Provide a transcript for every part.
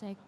Cek.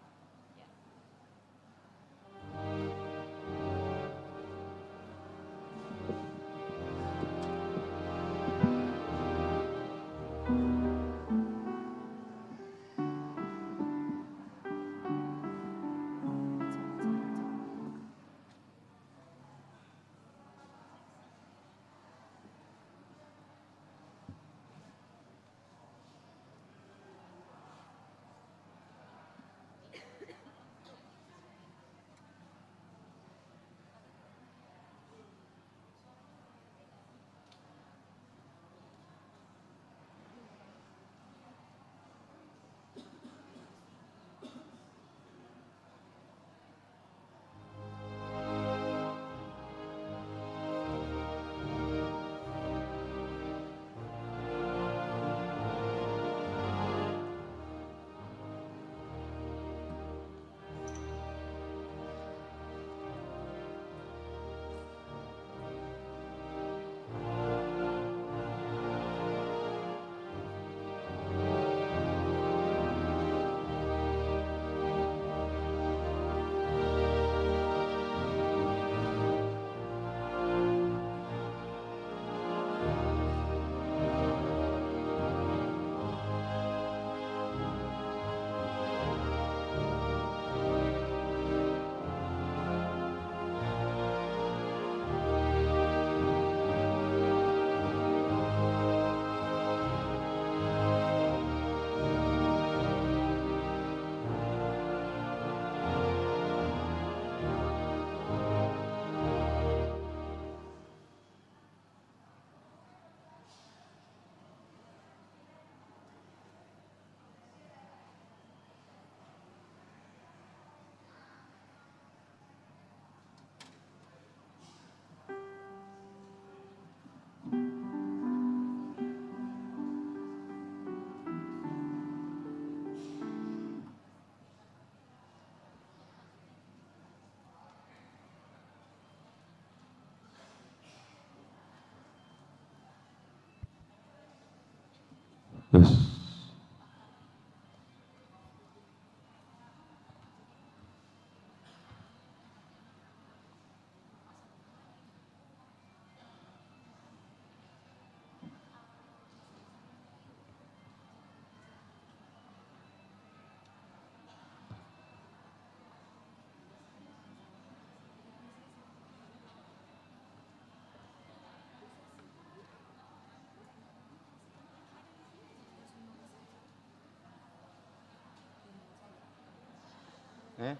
Yes.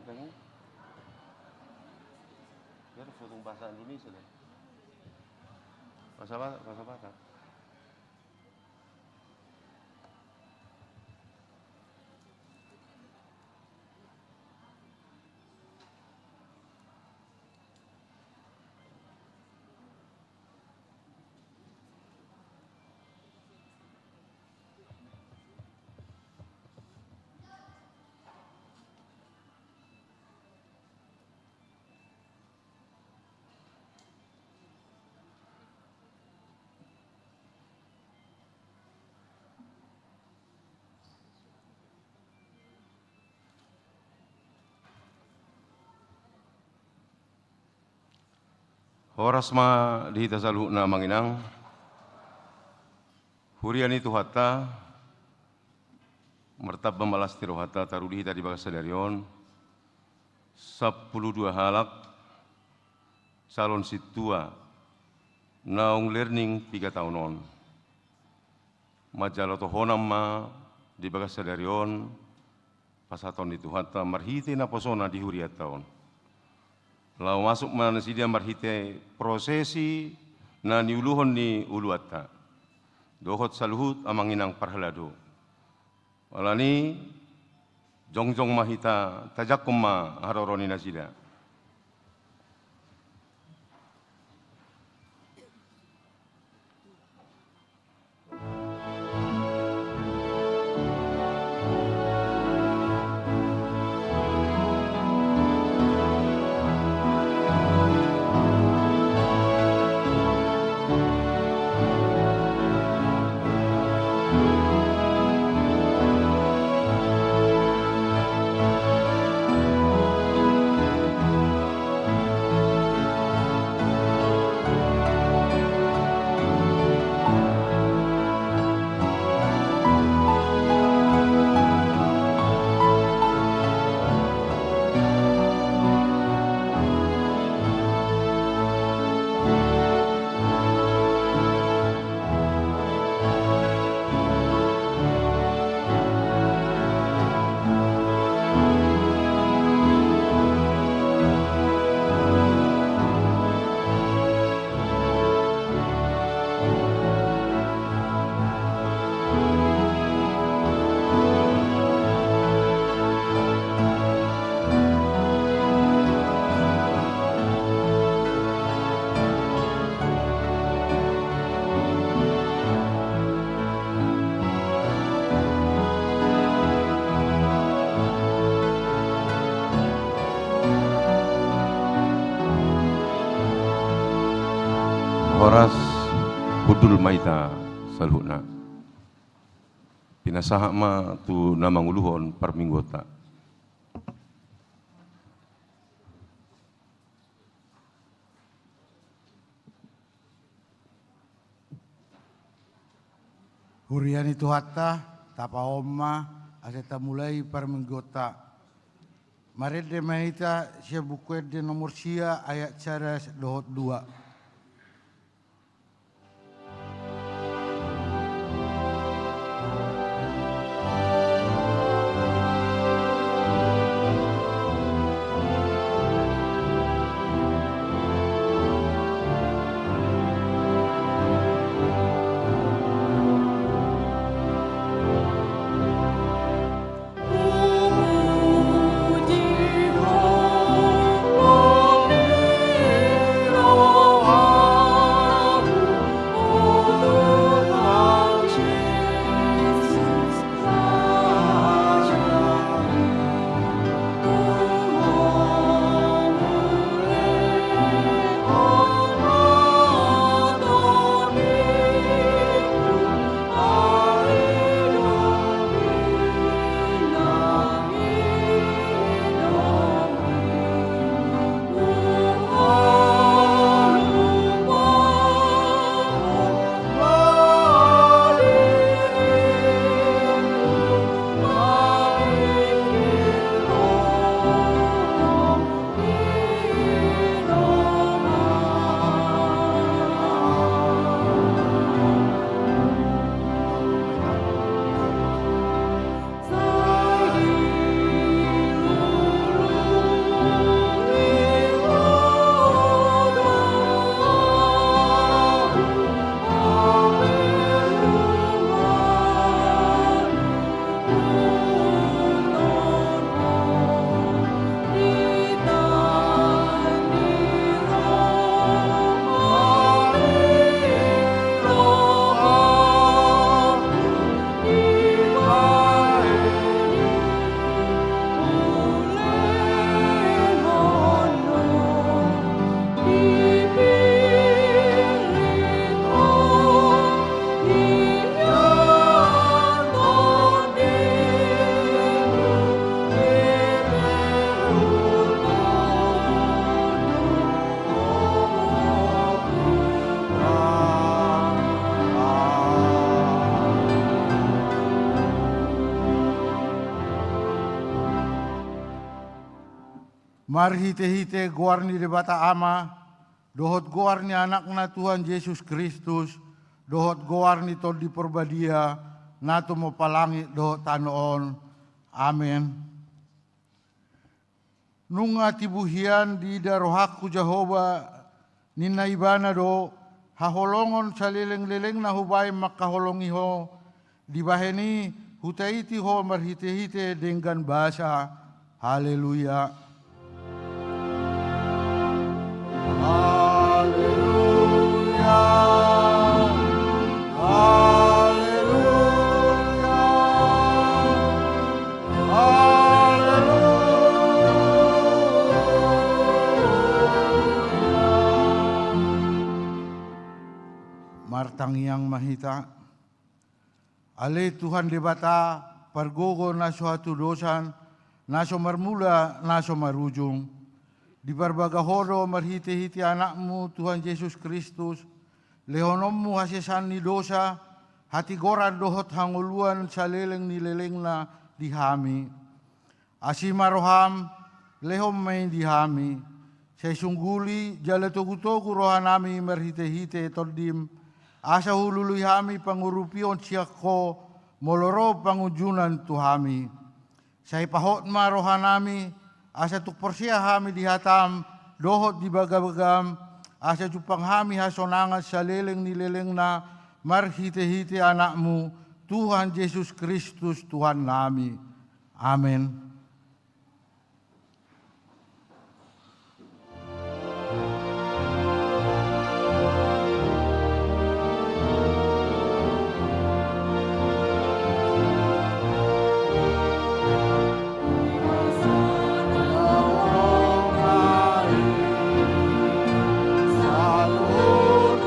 Udah biar foto bahasa Indonesia deh. Bahasa Batak. Horas ma dihita saluh na manginang. Hurian itu hatta mertab malas tirohata taruh dihita di bagas sadarion. 12 halak salon situa naung learning 3 tahunon. Majalah tohonam ma di bagas sadarion pasaton itu hatta marhite na posona di huriat tahun. Lau masuk mana si dia marhite prosesi na niuluhon ni uluata. Dohot saluhut amanginang parhalado. Walani jongjong mahita tajakum ma haroroni nasida. Horas Budul Maita Salhuna Pinasaha ma tu namanguluhon parminggota. Hurian itu hatta tapa oma aseta mulai parminggota. Marede mahita sia buku de nomor sia ayat cara dohot 2. Mari hite-hite goarni de bata ama, dohot goarni anakna Tuhan Yesus Kristus, dohot goarni tol di perbadia, nato mo palangi dohot tanoon. Amen. Nunga tibuhian di darohaku Jehova, ninaibana do, haholongon sa leleng-leleng na hubay makaholongiho, di baheni hutaiti ho marhite-hite dengan bahasa. Haleluya. Haleluya, haleluya, haleluya. Martang yang mahita, ale Tuhan debata pargogo na suatu dosan, naso marmula, naso marujung. Di barbagahoro marhiti-hiti anakmu Tuhan Yesus Kristus, lehonommu hasesan ni dosa, hati goran dohot hanguluan sa leleng ni leleng na dihami. Asimaroham, lehom may dihami, say sungguli, jala togu-togu rohanami marhiti-hiti tordim, asa hululuy hami pangurupion siya ko, moloro pangujunan tuhami. Say pahot marohanami, asa tukporsiya hami dihatam, dohot di bagabagam, asa jupang hami hasonangan sa leleng ni leleng na marhite-hite anakmu, Tuhan Yesus Kristus Tuhan nami. Amen. Salud.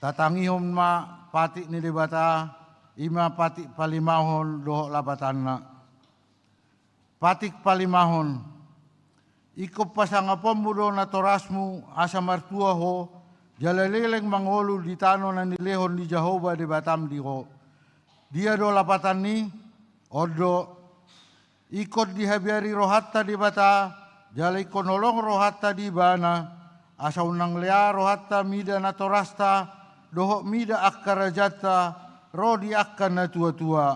tatangihon ma pati ni debata ima pati palimahon doho labatanna. Patik palimahon, iko pasangapom mudo na torasmu asa martua ho, jalaleleng mangolu di tano na nilehon di Jehovah di Batam di ho. Dia do lapatan ni, odo, ikot di habiari rohatta di bata, jalai konolong rohatta di bana, asa unang lea rohatta mida na torasta, doho mida akkarajata, rodi akkan na tua-tua.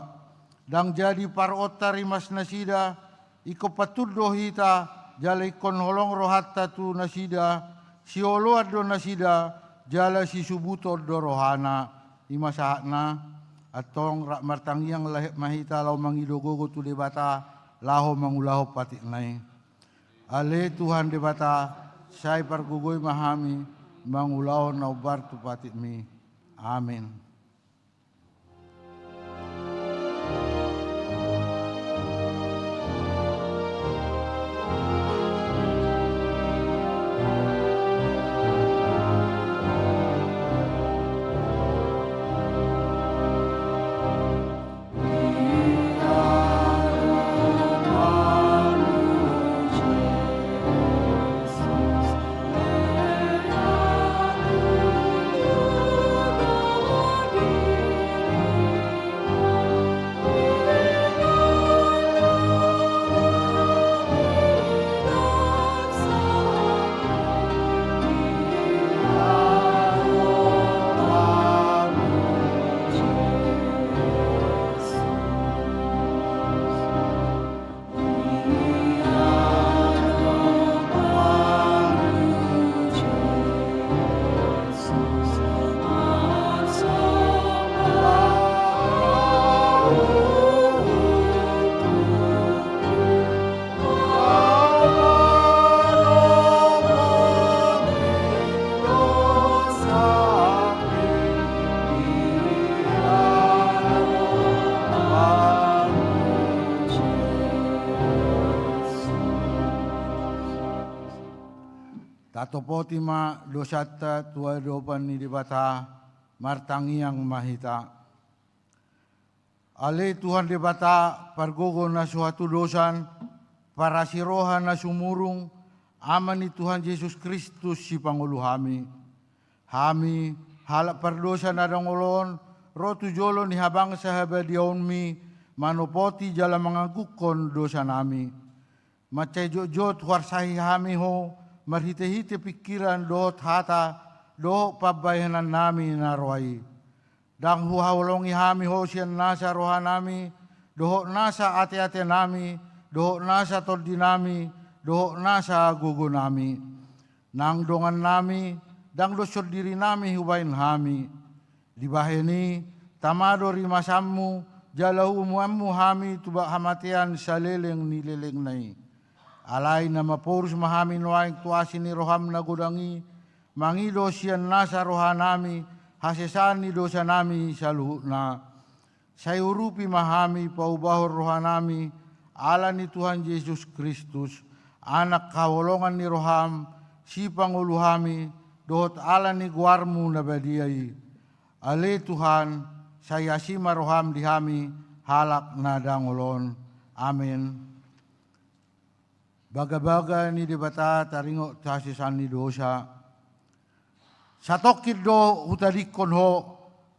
Dang jadi parota rimas nasida, iko patuddo hita, jalai konolong rohatta tu nasida, siolo addo nasida, jala si subuto do rohana, imasahna, atong martangiang mahita lau mangidogogo tu debata, laho mangulaho patik nai. Ale Tuhan debata, say pargugoy mahami, mangulaho naubar tu patik mi. Amin. Tatopoti ma dosata tua dopan ni debata martangiang mahita. Ale Tuhan debata pargogo na suatu dosan para siroha na sumurung aman ni Tuhan Yesus Kristus si Pangulu hami. Hami halap pardosa na dangolon rotu jolo ni habang sahabadiaon mi manopoti jala mangagukon dosa nami. Macay jojot warsahi hami ho marhite-hite pikiran dohot hata doho pabayanan nami narwai. Dang huhawalongi hami ho siyan nasa roha nami, doho nasa ate-ate nami, doho nasa toldi nami, doho nasa gugu nami. Nang dongan nami, dang dosor diri nami hubain hami. Dibaheni, tamado rimasammu, jalau umuammu hami tubak hamatian saleleng nileleng nai. Alay na mapurus mahami noaing tuasi ni roham na gudangi, mangido siyan nasa roha nami, hasesan ni dosa nami sa luhut na. Sayurupi mahami paubahor roha nami, ala ni Tuhan Yesus Kristus, anak kawolongan ni roham, si panguluhami, dohot ala ni guarmu na badiay. Ale Tuhan, saya sima roham dihami, halak na dangolon. Amin. Baga-baga ni debata taringo tasisan ni dosa. Satokid do hutadikon ho,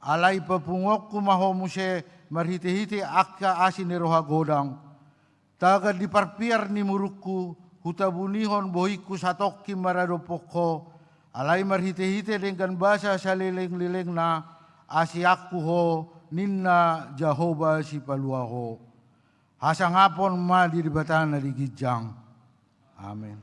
alay papungok kumaho muse marhite-hite akka asin ni roha godang. Tagad di parpiar ni murukku, hutabunihon bohiku satoki maradopoko, alay marhite-hite dengan basa sa lileng-lileng na asiakku ho, ninna Jehovah si palua ho. Hasangapon ma di debata na digijang. Amin.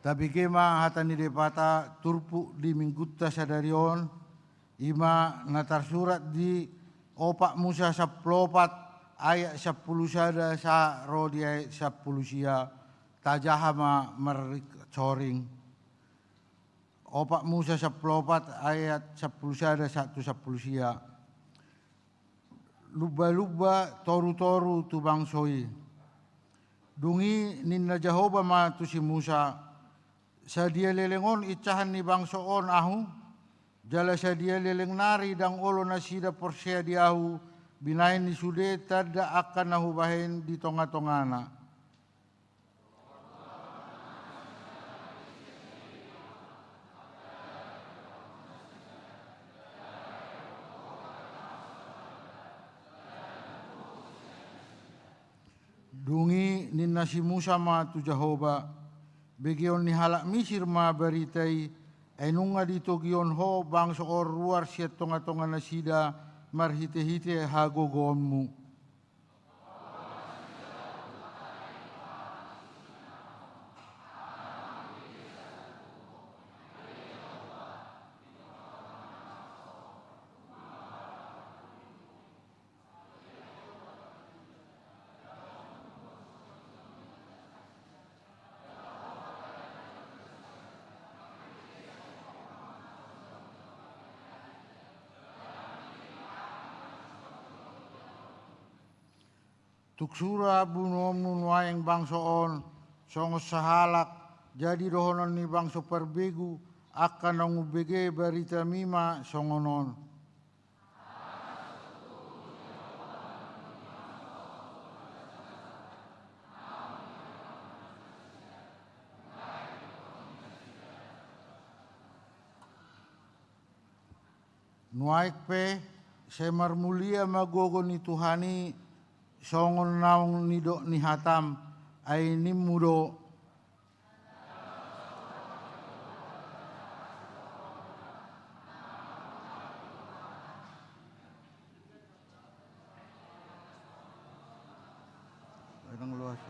Tapi kema hatani depata turpu di minggutta sadarion, ima natar surat di opak Musa 14 ayat 10 sada sa rodi ayat 10 sia tajahama merik coring. Opak Musa 14 ayat 10 sada 1 10 sia. Luba-luba toru-toru tu bangsoi. Dungi ninna Jehovah ma tu si Musa. Sadia lelengon icahan ni bangsoon ahu. Jala sadia leleng nari dang olo nasida porsea di ahu. Binain ni sude tada akan ahu bahen di tonga-tongana. Dungi ninna si Musa ma tu Jehovah. Begion ni halak Misir ma beritai enunga dito gion ho bangso or ruar siat tonga-tonga nasida marhite-hite hagogonmu. Tuksura bunom nunuayang bangsoon, songos sahalak, jadi rohonon ni bangso perbegu, akan nangubege berita mima songonon. Nuaik pe, semar mulia magogo ni Tuhani, songon naung nido ni hatam ay nimudo. Ang luwas.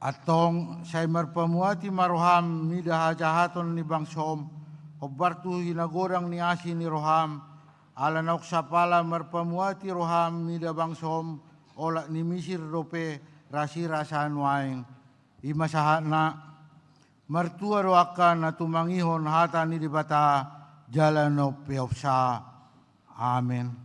Atong say marpamuati maroham mida hajahaton ni bangsom hobartu hinagorang ni asi ni roham ala nauk sapala marpamuati roham mida bangsom ola ni misir rope rasi rasan waing imasahana martua roaka na tumangihon hata ni dibata jalan no peopsa. Amen.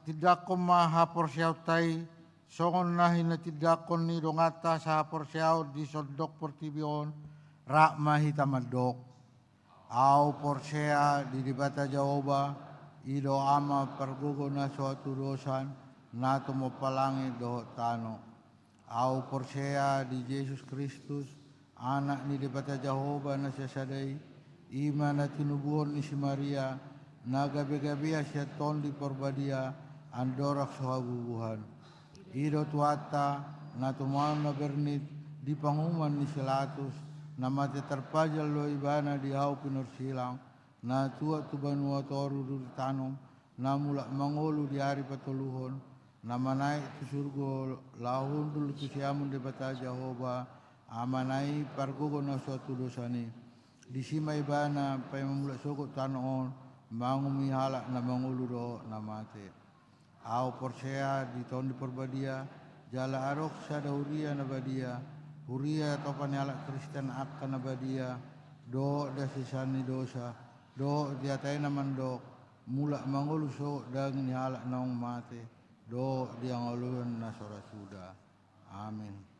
tidak ko mahaporsiyaw tay, songon na hinatidakon ni dongata sa porsiyaw di sondok portibion, ra mahitamadok. Au porsea di dibata Jaoba, ido ama pergugo na suatu dosan, nato mo palangi do tano. Au porsea di Yesus Kristus, anak ni dibata Jehovah na sasadai, ima na tinubuhon ni si Maria, na gabi-gabi siya ton di porbadia, andorak suhagubuhan. Ido tuata, na tumaon na bernit, di panguman ni Silatus, na mati terpajal lo ibana di hau pinursilang, na tua tubanua toru duri tanong, na mulak mangolu di hari patuluhon, na manai tu surgo lahun dulu kisiamun di bata Jehovah, amanai pargogo na suatu dosani. Di sima ibana pay mamulak sokot tanon, mangumi halak na mangulu do na mate. Au porsea di tahun di perbadia, jala arok sada huria na badia, huria topan alak Kristen akan na badia, do da sisani dosa, do diatai naman do, mulak mangulu sok daging halak naong mate, do diangolun na sorasuda. Amin.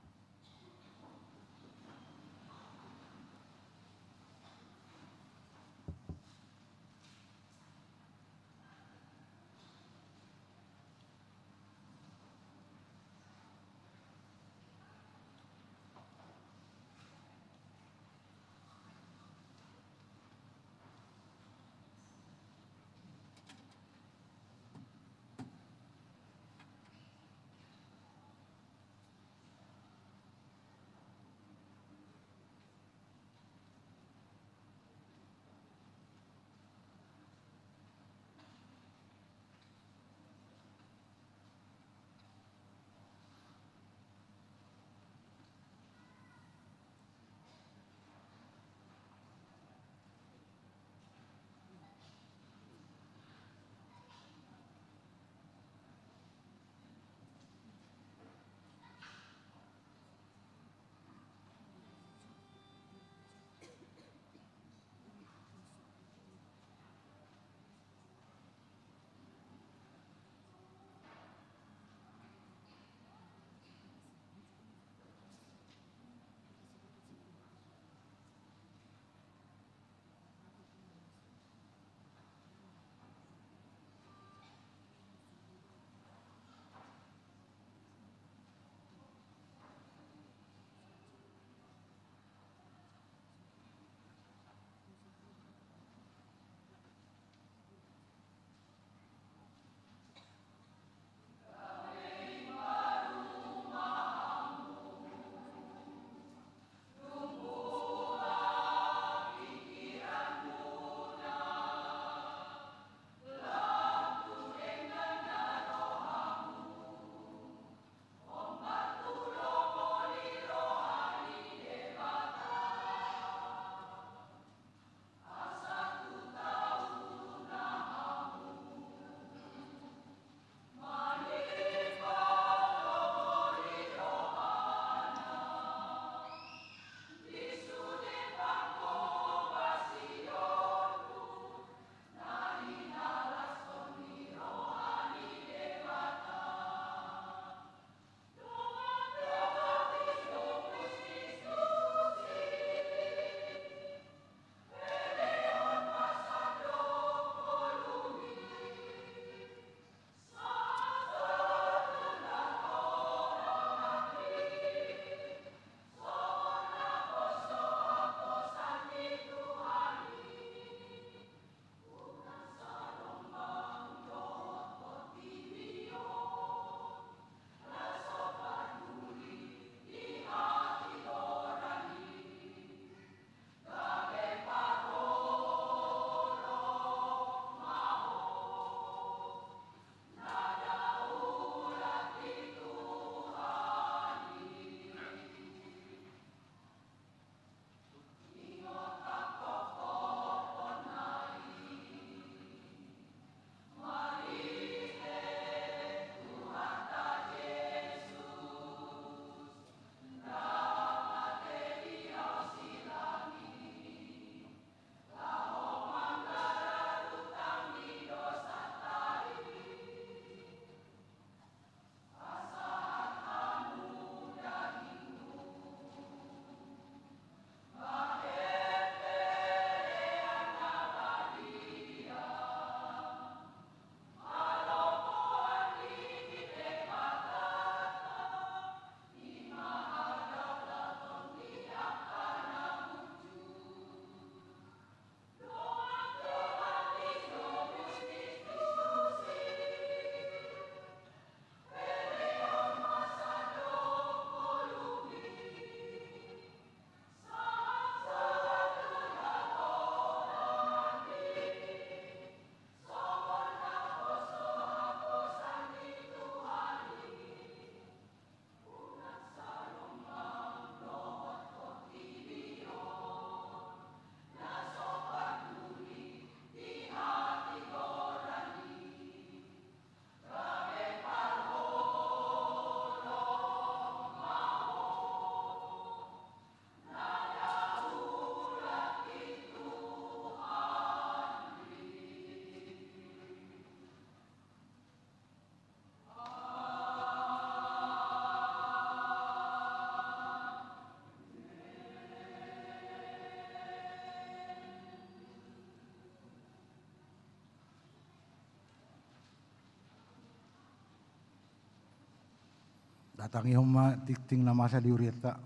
Datangi homa tikting nama sa diurieta.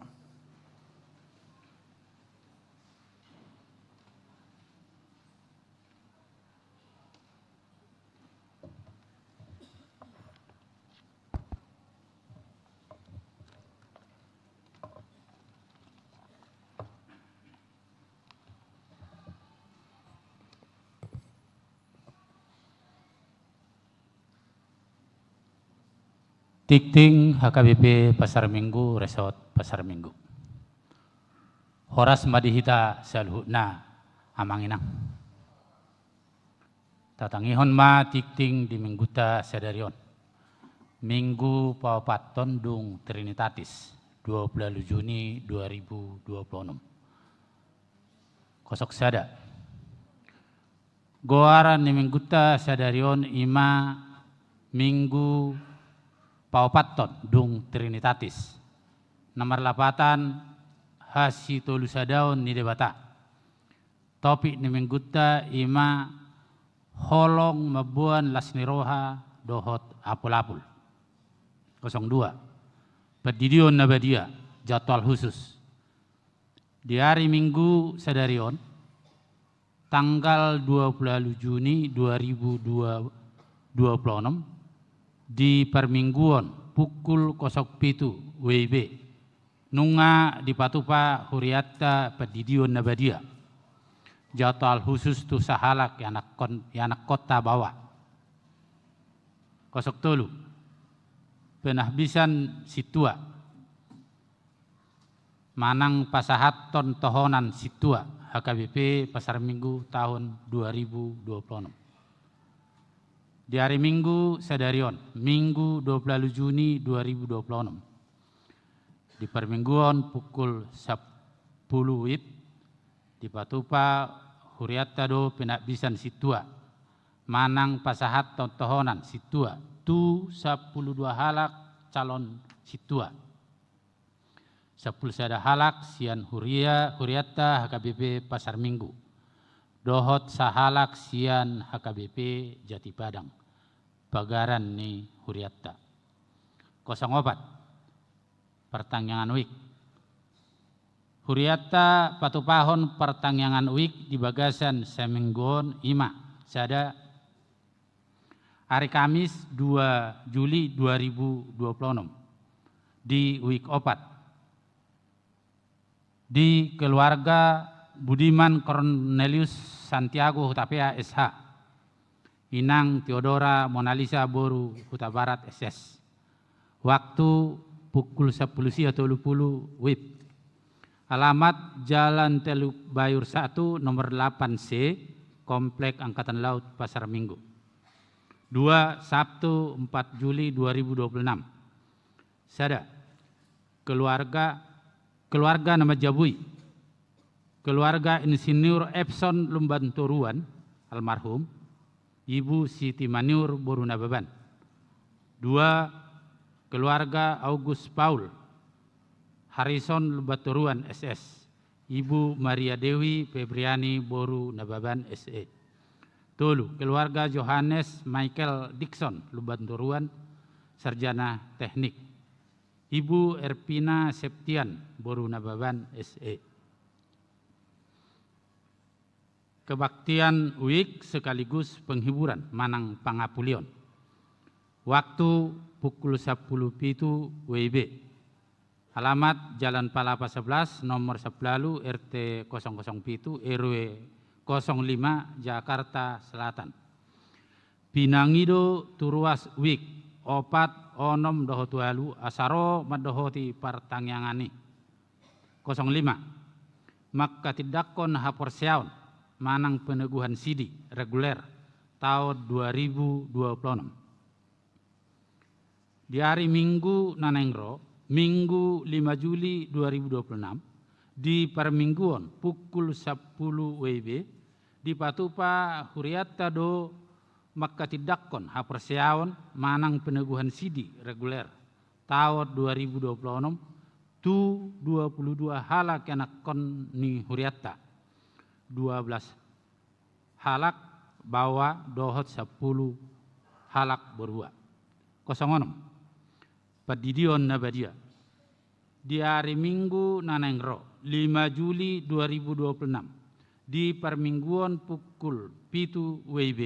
Tikting HKBP Pasar Minggu, Resort Pasar Minggu. Horas madihita salhutna amanginang. Tatangihon ma tikting di mingguta sadarion. Minggu paopat tondung Trinitatis, 20 Juni 2026. Kosok sada. Goaran ni mingguta sadarion ima minggu Paupaton dung Trinitatis. Nomor lapatan hasi tolusadaon ni debata. Topik ni mingguta ima holong mabuan lasniroha dohot apul-apul. 02. Pedidion nabadia jadwal khusus. Di hari Minggu sadarion tanggal 20 Juni 2026 di permingguan pukul 07 WIB nunga di Patupa Huriatta Pedidion Nabadia jadwal khusus tu sahalak yanak kota bawah 03 penahbisan situa manang pasahaton tohonan situa HKBP Pasar Minggu tahun 2026. Di hari Minggu sadarion, Minggu 20 Juni 2026. Di permingguan pukul 10 WIB di Patupa Huriatta do penakbisan situa. Manang pasahat tohonan situa. Tu 12 halak calon situa. 10 sada halak sian Huriatta HKBP Pasar Minggu. Dohot sahalak sian HKBP Jati Padang. Bagaran ni Huriatta. 04. Pertanyaan week. Huriatta Patupahon pertanyaan week di bagasan semingguan ima. Sada hari Kamis 2 Juli 2026. Di week 4. Di keluarga Budiman Cornelius Santiago Hutapea SH, Inang Theodora Monalisa Boru Huta Barat SS. Waktu pukul 10.30 WIB. Alamat Jalan Teluk Bayur 1 nomor 8C, Komplek Angkatan Laut Pasar Minggu. 2 Sabtu 4 Juli 2026. Sada keluarga nama Jabui. Keluarga Insinyur Epson Lumbanturuan, almarhum, Ibu Siti Maniur Borunababan. 2. Keluarga August Paul, Harrison Lumbaturuan SS, Ibu Maria Dewi Febriani Borunababan SE. 3. Keluarga Johannes Michael Dixon Lumbanturuan, Sarjana Teknik, Ibu Erpina Septian Borunababan SE. Kebaktian week sekaligus penghiburan Manang Pangapulion. Waktu pukul 10.00 WIB. Alamat Jalan Palapa 11 nomor 10 RT 007 RW 05 Jakarta Selatan. Pinangido Turuas week opat onom dohotualu asaro madohoti partangangani. 05. Maka tidakon haporseaon Manang peneguhan sidi reguler tahun 2026. Di hari Minggu Nanengro, Minggu 5 Juli 2026, di permingguan pukul 10 WIB, di Patupa Huriatta do Makkatidakkon haperseaon Manang peneguhan sidi reguler tahun 2026, tu 22 halak anak kon ni Huriatta. 12 halak bawa dohot 10 halak berua. 06. Padidion Nabadia. Di hari Minggu Nanengro, 5 Juli 2026, di permingguan pukul 7 WIB,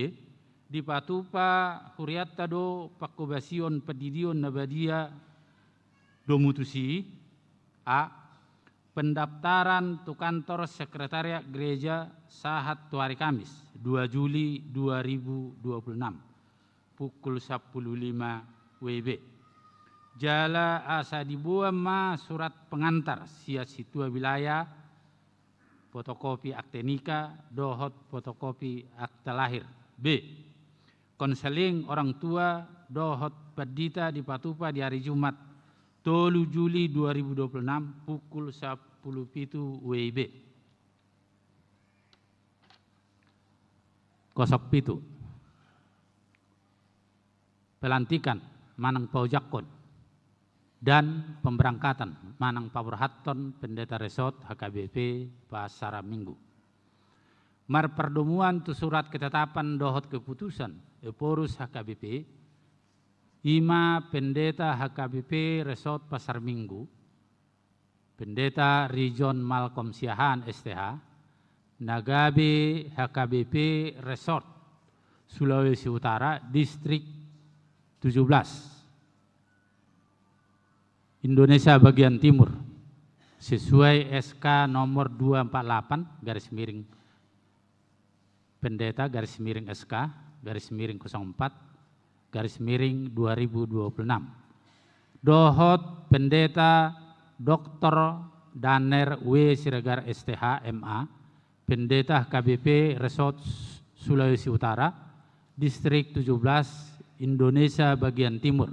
di Patupa Huriatta do Pakubasion Padidion Nabadia Domutusi, A. Pendaftaran tu kantor sekretariat gereja sahat tu hari Kamis, 2 Juli 2026, pukul 10.05 WIB. Jala asa dibuat ma surat pengantar sia situa wilayah, fotokopi akte nikah, dohot fotokopi akta lahir. B. Konseling orang tua, dohot pedita di Patupa di hari Jumat 3 Juli 2026 pukul 10.07 WIB. 07. Pelantikan Manang Paujakon dan pemberangkatan Manang Paburhatton Pendeta Resort HKBP Pasar Minggu. Marpertemuan tu surat ketetapan dohot keputusan Eporus HKBP Ima Pendeta HKBP Resort Pasar Minggu, Pendeta Rijon Malcolm Siahaan STH, Nagabe HKBP Resort Sulawesi Utara Distrik 17 Indonesia bagian timur sesuai SK nomor 248 garis miring Pendeta garis miring SK garis miring 04 garis miring 2026. Dohot Pendeta Dr. Daner W. Siregar STH MA, Pendeta KBP Resort Sulawesi Utara Distrik 17 Indonesia bagian timur.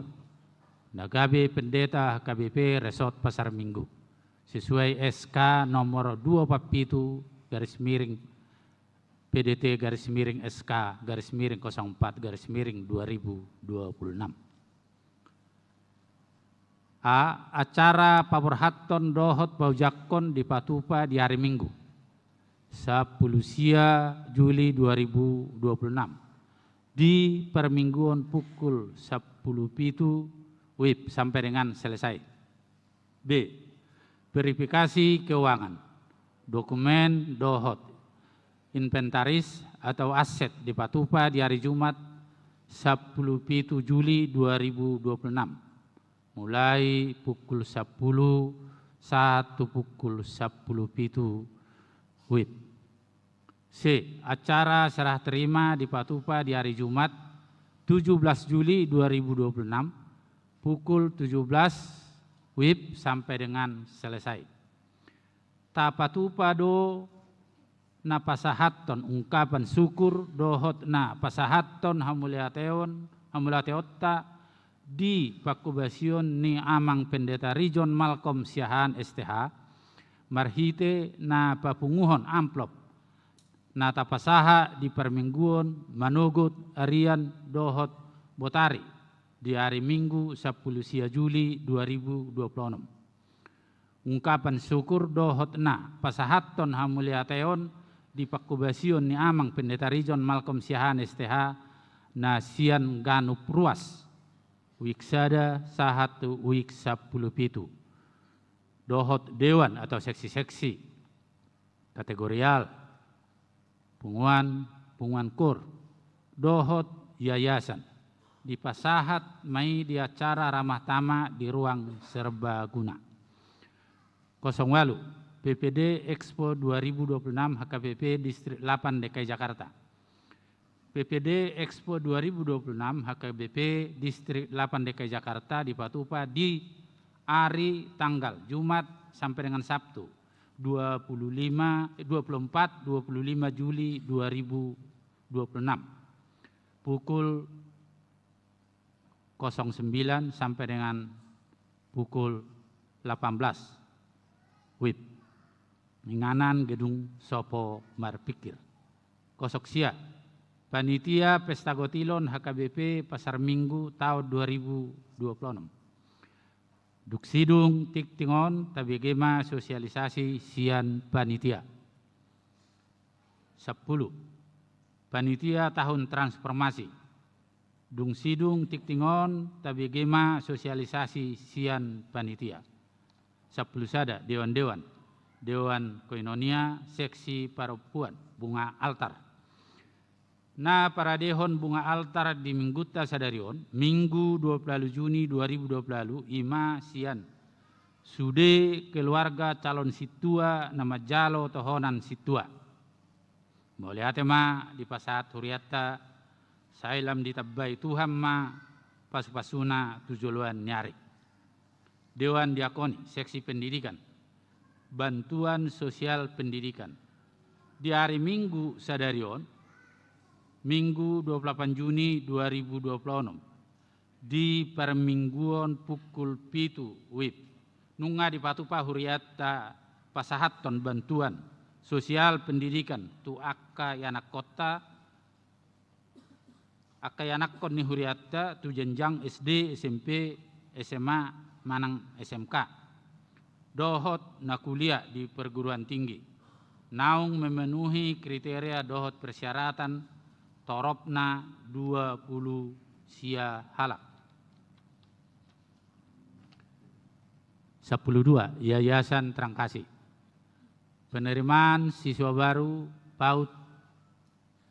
Nagabe Pendeta KBP Resort Pasar Minggu sesuai SK nomor 247 garis miring PDT garis miring SK garis miring 04 garis miring 2026. A. Acara Paburhatton Dohot Paujakon di Patupa di hari Minggu 10 Juli 2026 di permingguan pukul 10.07 WIB sampai dengan selesai. B. Verifikasi keuangan, dokumen dohot, inventaris atau aset di Patupa di hari Jumat 10 Juli 2026 mulai pukul 10 pukul 10.07 WIB. C. Acara serah terima di Patupa di hari Jumat 17 Juli 2026 pukul 17 WIB sampai dengan selesai. Tapatupa do na pasahatton ungkapan syukur dohot na pasahatton hamulateotta di Pakubasion ni Amang Pendeta Rijon Malcolm Siahaan STH marhite na papunguhon amplop na tapasaha di permingguan manugut arian dohot botari di hari Minggu 10 Juli 2026. Ungkapan syukur dohot na pasahatton hamuliateon di Pakubasion ni Amang Pendeta Rijon Malcolm Siahaan STH na sian ganup ruas wiksada sahatu wik 10 dohot dewan atau seksi-seksi kategorial punguan kur dohot yayasan di pasahat mai di acara ramah tama di ruang serbaguna. 08 PPD Expo 2026 HKBP Distrik 8 DKI Jakarta. PPD Expo 2026 HKBP Distrik 8 DKI Jakarta di Patupa di hari tanggal Jumat sampai dengan Sabtu 24-25 Juli 2026 pukul 09 sampai dengan pukul 18 WIB Minganan Gedung Sopo Marpikir. Kosoksia Panitia Pesta Gotilon HKBP Pasar Minggu tahun 2026. Duksidung Tiktingon tabigema sosialisasi sian panitia. 10. Panitia Tahun Transformasi Dung sidung tiktingon tabigema sosialisasi sian panitia. 10 sada dewan-dewan. Dewan Koinonia seksi perempuan bunga altar. Na para dehon bunga altar di mingguta sadarion Minggu 20 Juni 2020 ima sian sude keluarga calon situa nama jalo tohonan situa. Moliate ma di pasat huriata sailam ditabbai Tuhan ma pasu-pasuna tujuluan nyari. Dewan Diakoni seksi pendidikan. Bantuan sosial pendidikan. Di hari Minggu sadarion Minggu 28 Juni 2026 di permingguan pukul 7 WIB nunga di patupa huriata pasahaton bantuan sosial pendidikan tu akka yanak kota akka yanak kon ni huriata tu jenjang SD, SMP, SMA, manang SMK. Dohot na kuliah di perguruan tinggi. Naung memenuhi kriteria dohot persyaratan toropna 20 sia halak. 12 Yayasan Trangkasih. Penerimaan siswa baru PAUD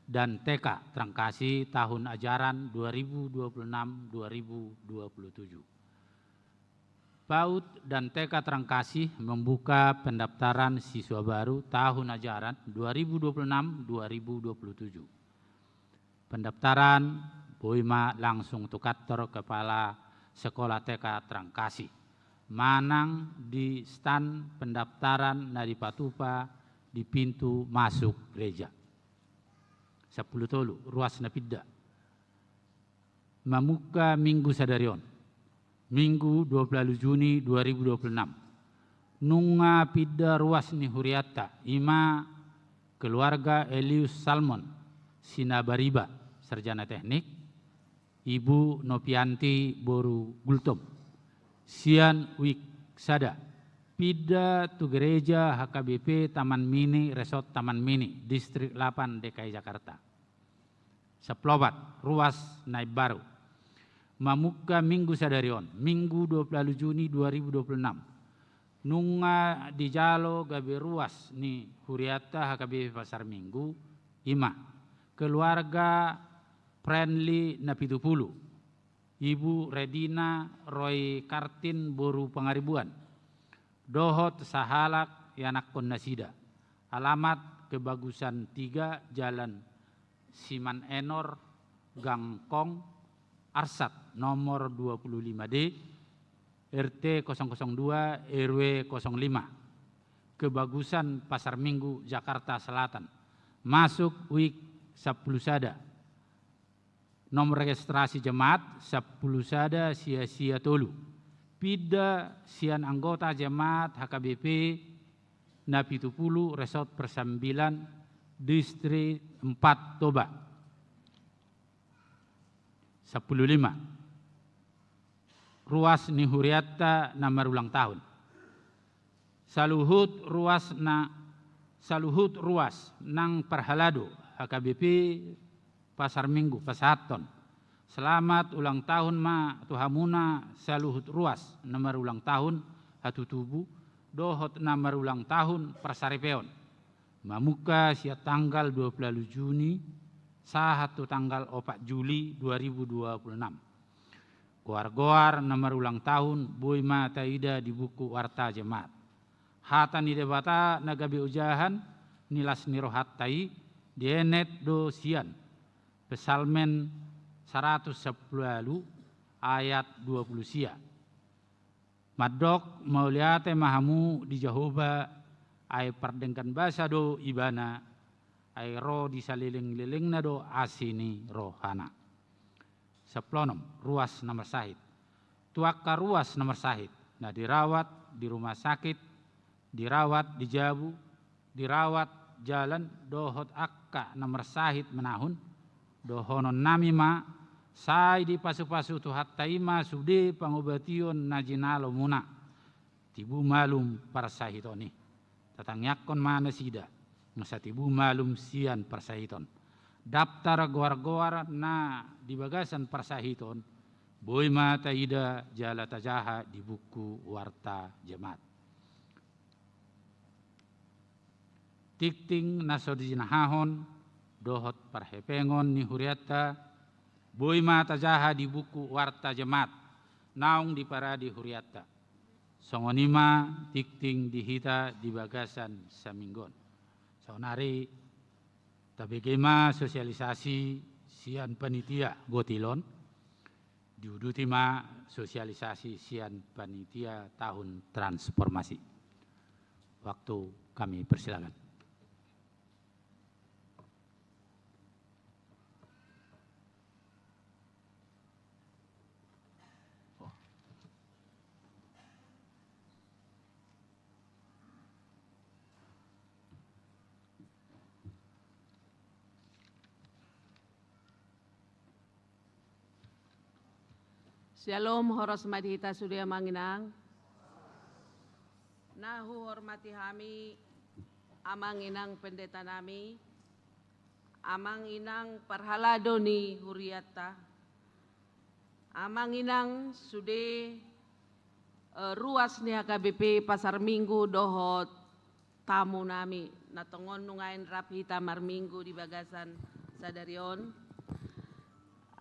dan TK Trangkasih tahun ajaran 2026-2027. PAUD dan TK Trangkasih membuka pendaftaran siswa baru tahun ajaran 2026-2027. Pendaftaran Boima langsung tu kantor kepala sekolah TK Trangkasih. Manang di stan pendaftaran nadi patupa di pintu masuk gereja. 10 tolu ruas napidda. Mamuka Minggu sadarion. Minggu 20 Juni 2026. Nunga pidda ruas ni huriata. Ima keluarga Elius Salmon Sinabariba sarjana teknik. Ibu Nopianti Boru Gultom. Sian Wiksada. Pidda tu gereja HKBP Taman Mini Resort Taman Mini Distrik 8 DKI Jakarta. Seplobat ruas naik baru. Mamuka Minggu sadarion Minggu 20 Juni 2026. Nunga di jalo gabe ruas ni huriata HKBP Pasar Minggu ima keluarga Friendly Napitupulu. Ibu Redina Roy Kartin Boru Pangaribuan. Dohot sahalak yanak konnasida. Alamat Kebagusan 3 Jalan Siman Enor Gangkong Arsat nomor 25D RT 002 RW 05 Kebagusan Pasar Minggu Jakarta Selatan. Masuk WIK 10 sada. Nomor registrasi jemaat 10 sada sia-sia tolu. Pida sian anggota jemaat HKBP Napitupulu Resort Persambilan Distrik 4 Toba. 15. Ruas ni huriata nomor ulang tahun. Saluhut ruas nang perhalado HKBP Pasar Minggu Pasaton. Selamat ulang tahun ma tuhamuna saluhut ruas nomor ulang tahun hatu tubuh dohot nomor ulang tahun persaripeon. Mamuka sia tanggal 20 Juni sahatu tanggal 4 Juli 2026. Goar-goar nomor ulang tahun Boima Taida di buku Warta Jemaat. Hata ni debata nagabe ujahan nilas nirohat tai dienet do sian. Pesalmen 110 ayat 20 sia. Madok mauliate mahamu di Jehovah ay pardengkan basa do ibana ay ro di saliling-liling na do asini rohana. Seplonom ruas nomor sahid. Tuaka ruas nomor sahid. Nah dirawat di rumah sakit, dirawat di Jabu, dirawat jalan dohot akka nomor sahid menahun. Dohonon nami ma sai di pasu-pasu tu hattaima sude pangobation najinalo muna tibu malum parsahitoni tatang yakon mana sida masa tibu malum sian parsahiton daftar goar-goar na di bagasan parsahiton, boy mata ida jala tajaha di buku warta jemaat. Tikting naso dijinahahon, dohot parhepengon ni huriata, boy mata jaha di buku warta jemaat, naung di paradi huriata. Songonima tikting dihita di bagasan saminggon. Sonari tabegema sosialisasi sian panitia gotilon, diudutima sosialisasi sian panitia tahun transformasi. Waktu kami persilakan. Shalom horos madhita surya manginang. Nahu hormati hami amang inang pendeta nami, amang inang parhalado ni huriata, amang inang sude ruas ni HKBP Pasar Minggu dohot tamu nami natongon nungain rapita marminggu di bagasan sadarion.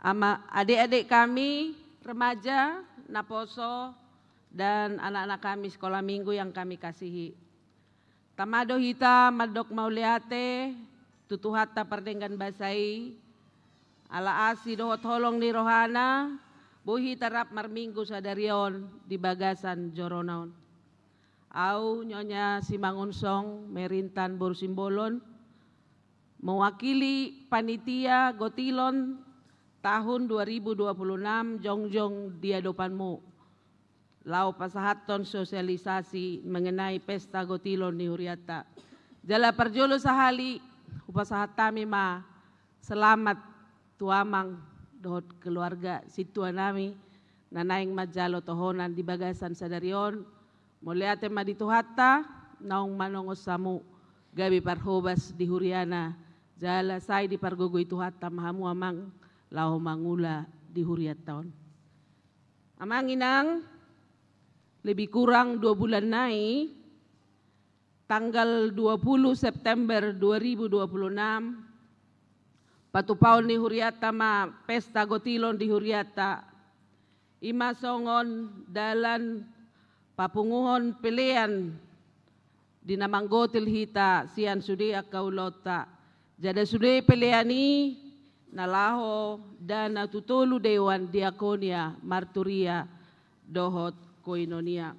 Ama adik-adik kami remaja, naposo, dan anak-anak kami sekolah minggu yang kami kasihi. Tamado hita madok mauliate, tutuhata perdenggan basai, ala asi dohot holong ni rohana, buhi tarap marminggu sadarion di bagasan joronaon. Au nyonya Simangunsong Merintan Borsimbolon, mewakili panitia Gotilon tahun 2026 jongjong di hadapanmu. Lau pasahaton sosialisasi mengenai pesta Gotilon di Huriata. Jala perjolo sahali upasahat kami ma selamat tuamang dohot keluarga situa nami nanaing majalo tohonan di bagasan sadarion muliate ma dituhatta naung manongos samu gabi parhobas di Huriana jala sai di pargogo itu hatta mahamu amang lau mangula di huriat tahun. Amang inang lebih kurang 2 bulan nai tanggal 20 September 2026 patupaon ni huriata ma pesta Gotilon di huriata ima songon dalan papunguhon pelean di namang gotil hita sian sudia kaulota jada sudia peleani nalaho dan natutulu dewan diakonia marturia dohot koinonia.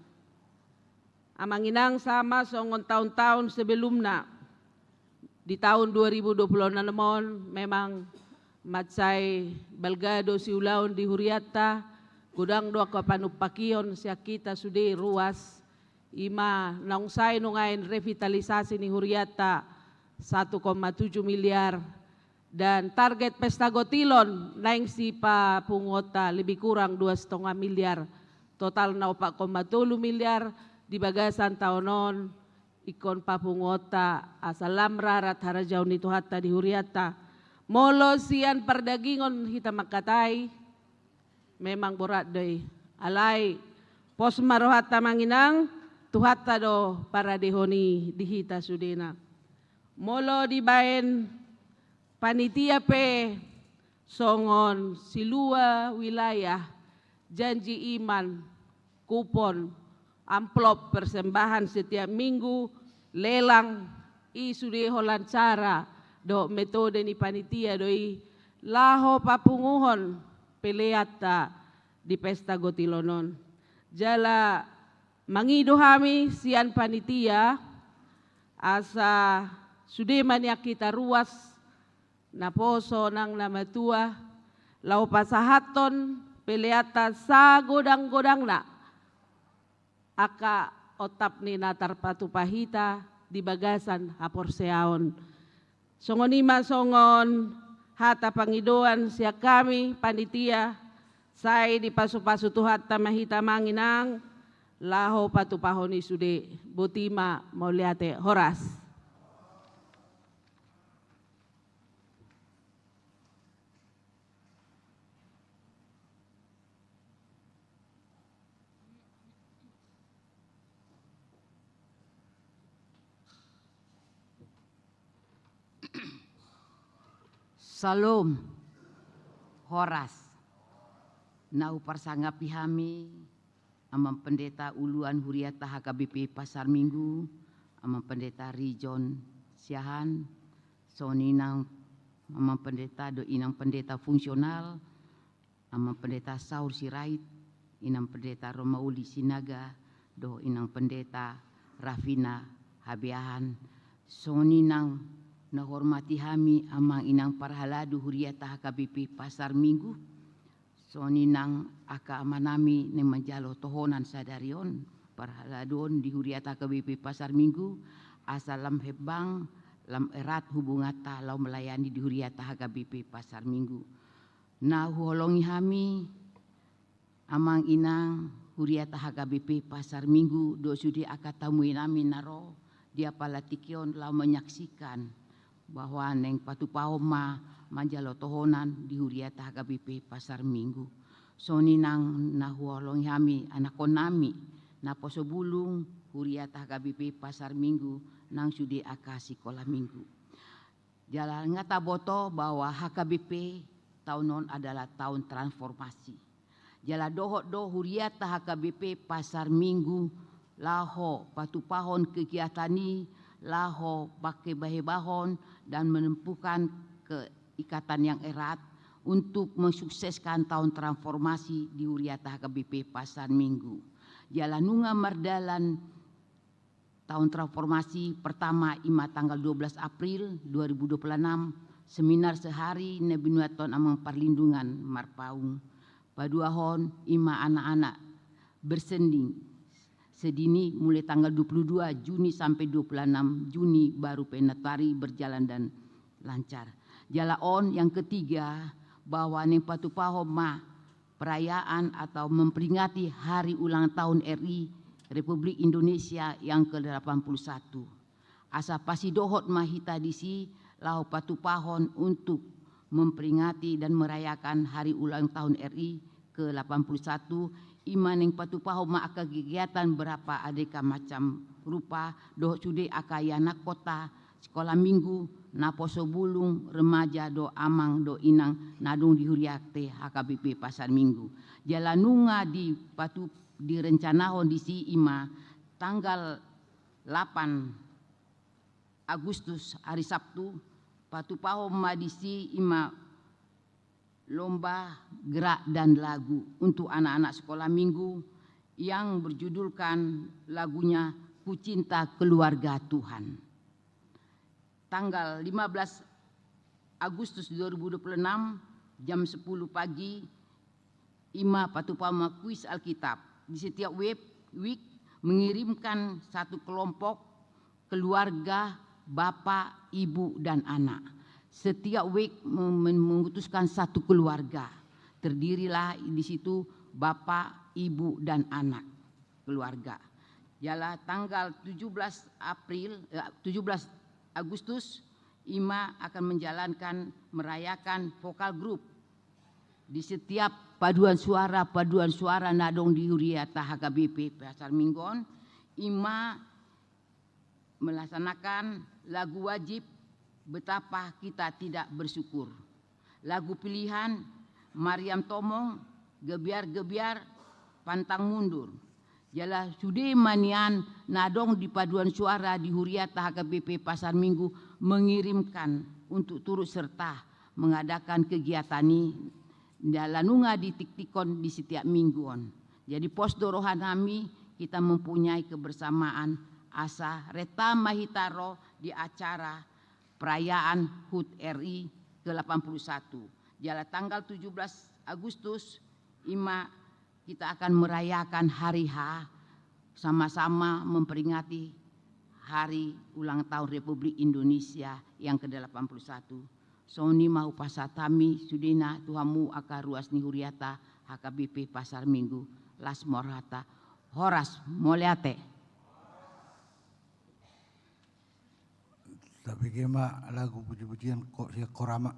Amang inang sama songon tahun-tahun sebelumnya di tahun 2026 memang matsai balgado siulaun di huriata gudang doa kapanupakion siya kita sudi ruas ima naungsay nungain revitalisasi ni huriata 1,7 miliar dan target pesta Gotilon naing si pa pungota lebih kurang 2,5 miliar total na 4,3 miliar di bagasan taonon ikon pa pungota asalam rarat harajaw nito hatta di huriata molo sian perdagingon hita makatay memang borat doy alay pos marohata manginang tuhatta do para dehoni di hita sudena molo di baen panitia pe songon silua wilayah janji iman kupon amplop persembahan setiap minggu lelang isu di holancara do metode ni panitia doi laho papunguhon peleata di pesta Gotilonon jala mangido hami sian panitia asa sudeman ya kita ruas naposo nang namatua lau pasahaton peleata sa godang-godang na aka otap ni natar patu pahita di bagasan haporseaon songonima songon hata pangidoan siya kami panitia say di pasu-pasu tuhat tamahita manginang laho patu pahoni sude botima mauliate horas. Salom, Horas, nau persanggapi hami, amam pendeta uluan huriata HKBP Pasar Minggu, amam pendeta Rijon Siahan, soninang amam pendeta do inang pendeta fungsional, amam pendeta Saur Sirait, inang pendeta Romauli Sinaga, do inang pendeta Rafina Habiahan, soninang nahormati hami amang inang parhaladu huriata HKBP Pasar Minggu, soninang aka amanami ne majalo tohonan sadarion parhaladon di huriata HKBP Pasar Minggu, asal lam hebang lam erat hubungata lau melayani di huriata HKBP Pasar Minggu. Nah holongi hami amang inang huriata HKBP Pasar Minggu do sudi akatamui nami naro dia palatikion lau menyaksikan bahwa neng patu paoma manjalo tohonan di huriata HKBP Pasar Minggu. Soninang nahuolong hami anakonami na poso bulung huriata HKBP Pasar Minggu nang sudi aka sekolah minggu. Jalan ngata boto bahwa HKBP tahun non adalah tahun transformasi. Jala dohot do huriata HKBP Pasar Minggu laho patu pahon kegiatani laho pakai bahon dan menempuhkan keikatan yang erat untuk mensukseskan tahun transformasi di huriata HKBP Pasar Minggu. Jalanunga mardalan tahun transformasi pertama ima tanggal 12 April 2026 seminar sehari nebinuaton amang perlindungan marpaung. Paduahon ima anak-anak bersending sedini mulai tanggal 22 Juni sampai 26 Juni baru penatari berjalan dan lancar. Jalaon yang ketiga bahwa neng patu pahoma perayaan atau memperingati hari ulang tahun RI Republik Indonesia yang ke-81. Asa pasidohot mahita disi lau patu pahon untuk memperingati dan merayakan hari ulang tahun RI ke-81 imaneng patu pahoma aka kegiatan berapa adeka macam rupa doh sude aka yana kota sekolah minggu na poso bulung remaja do amang do inang nadung di huriate HKBP Pasar Minggu. Jalanunga di patu direncanahon di si ima tanggal 8 Agustus hari Sabtu patu pahoma di si ima lomba gerak dan lagu untuk anak-anak sekolah minggu yang berjudulkan lagunya Ku Cinta Keluarga Tuhan. Tanggal 15 Agustus 2026 jam 10 pagi ima patupama kuis Alkitab. Di setiap week mengirimkan satu kelompok keluarga bapak, ibu dan anak. Setiap week mengutuskan satu keluarga. Terdirilah di situ bapak, ibu dan anak keluarga. Jala tanggal 17 Agustus Ima akan menjalankan merayakan vokal grup di setiap paduan suara nadong di huriata HKBP Pasar Minggon. Ima melaksanakan lagu wajib Betapa Kita Tidak Bersyukur. Lagu pilihan Mariam Tomong Gebiar-gebiar Pantang Mundur. Jala sude manian nadong di paduan suara di huriata HKBP Pasar Minggu mengirimkan untuk turut serta mengadakan kegiatan ini dalanunga di tiktikon di setiap mingguan. Jadi pos dorohan kami kita mempunyai kebersamaan asa reta mahitaro di acara perayaan HUT RI ke-81. Jala tanggal 17 Agustus Ima kita akan merayakan hari H sama-sama memperingati hari ulang tahun Republik Indonesia yang ke-81. Soni mau pasatami sudina tuhamu aka ruas ni huriata HKBP Pasar Minggu las morata horas moleate. Tapi kema lagu puji-pujian kok sia korama.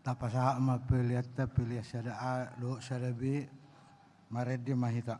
Tapasa ma peliatta pelia sada A lo sada B maredi mahita.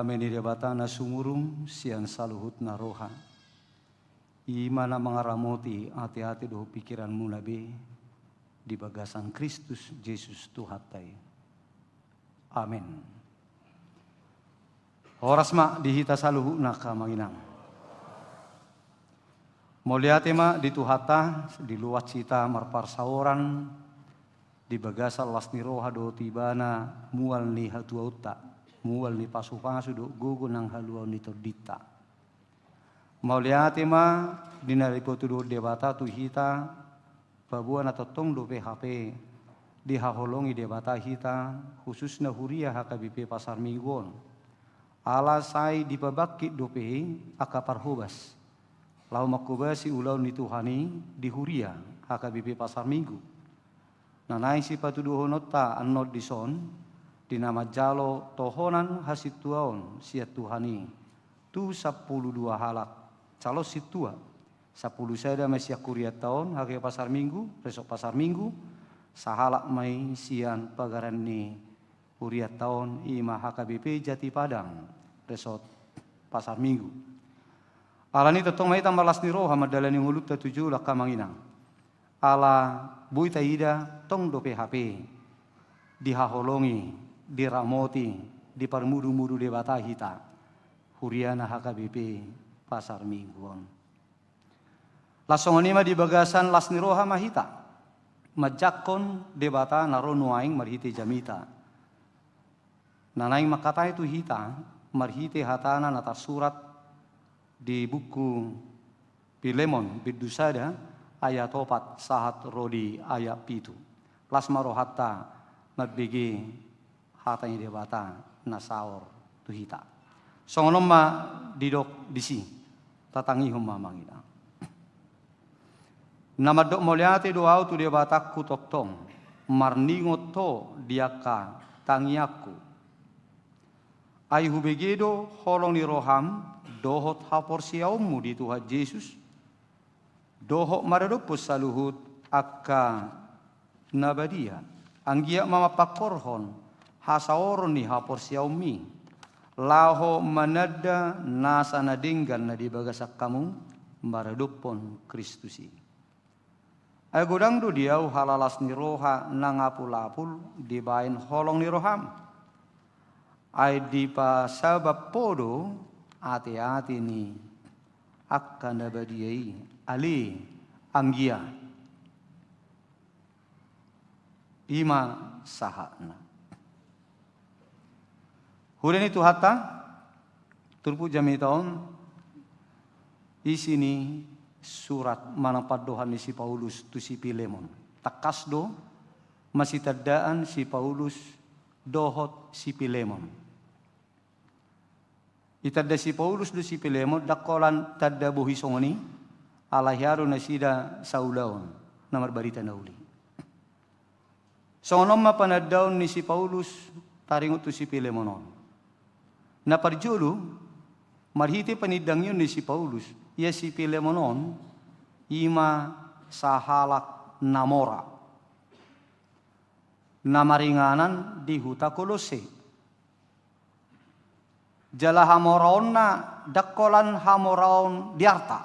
Kami ni debata na sumurung sian saluhut na roha. Imana mengaramoti hati-hati do pikiranmu nabi di bagasan Kristus Yesus Tuhatai. Amin. Horas ma dihita saluhu na kamanginang. Moliate ma di tuhata di luat cita marparsaoran di bagasa lasni roha do tibana mual ni hatuauta mual ni pasu-pasu do gugu nang haluau ni tordita. Moliate ma di naripotu do debata tu hita babuan atau tong do PHP di haholongi debata hita khususnya huria HKBP Pasar Mingguon. Ala sai di pabakit do PH akapar hobas. Lau makubasi ulau ni Tuhani di huria HKBP Pasar Minggu. Nanai si patuduho nota anot dison di nama jalo tohonan hasituaon siat Tuhani tu 12 halak calo situa 10 saya masih kuria tahun HKBP Pasar Minggu besok Pasar Minggu sahalak mai sian pagaran ni huria tahun ima HKBP Jati Padang besok Pasar Minggu. Alani tetong mai tambah lasni roha madalani ngulut tujuh lah kamanginang. Ala buita ida tong do PHP dihaholongi, diramoti, diparmudu-mudu debata hita. Huriana HKBP Pasar Mingguon. Lasongonima di bagasan lasni roha mahita. Majakon debata naro nuaing marhite jamita. Nanaing makata itu hita marhite hatana nata surat di buku Pilemon Bidusada ayat 4 sahat rodi ayat 7 lasmaro hatta mabigi hatanya debata nasaor tuhita songonom ma didok disi tatangi humma mangina nama dok moliate doa tu debata kutoktong marningot to diaka tangiaku ai hubegedo holong ni roham dohot hapor siaummu di Tuhan Yesus dohok maradopus saluhut akka nabadia anggia mama pakorhon hasaoron ni hapor siaumi laho manada nasa nadinggan na di bagasak kamu maradopon Kristusi ay godang do diau halalas ni roha nangapul-apul di bain holong ni roham ay di pa sabab podo hati-hati ni akan nabadiai ali anggia ima sahana huren itu hatta turpu jami taon isini surat manapad dohan ni si Paulus tu si Pilemon takas do masih tadaan si Paulus dohot si Pilemon itadda si Paulus do si Pilemon dakolan tadda buhi songoni alahiaru nasida saulaon namar barita nauli. Songonom mapanadaon ni si Paulus taringot to si Pilemonon. Na parjolo marhiti panidang yun ni si Paulus iya si Pilemonon ima sahalak namora namaringanan di huta Kolose. Jala hamoraon na dakolan hamoraon diarta.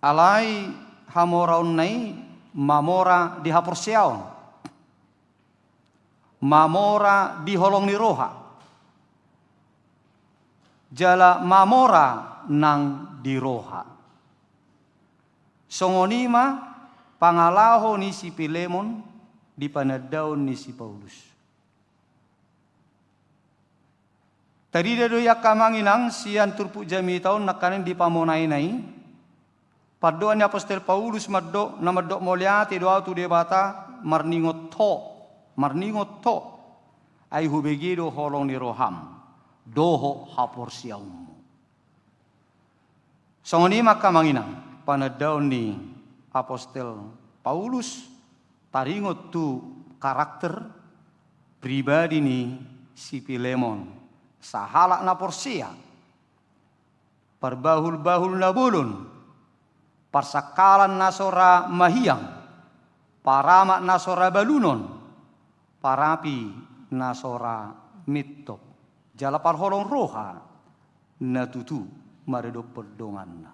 Alai hamoraon nai mamora di haporsiaon. Mamora di holong ni roha. Jala mamora nang di roha. Songonima pangalaho ni si Pilemon di panadaon ni si Paulus. Tadi dado yak kamanginang sian turpu jami taon nakanin di pamonai-nai. Padoan ni Apostol Paulus maddo na maddo moliati doa tu debata marningot to ay hubegido holong ni roham doho hapor siaum. Songoni makamanginang panadaon ni Apostol Paulus taringot tu karakter pribadi ni si Pilemon. Sahalak na porsia parbahul-bahul na bulun parsakalan nasora mahiyang paramak nasora balunon parapi nasora mitok Jala parholong roha na tutu maredo perdongan.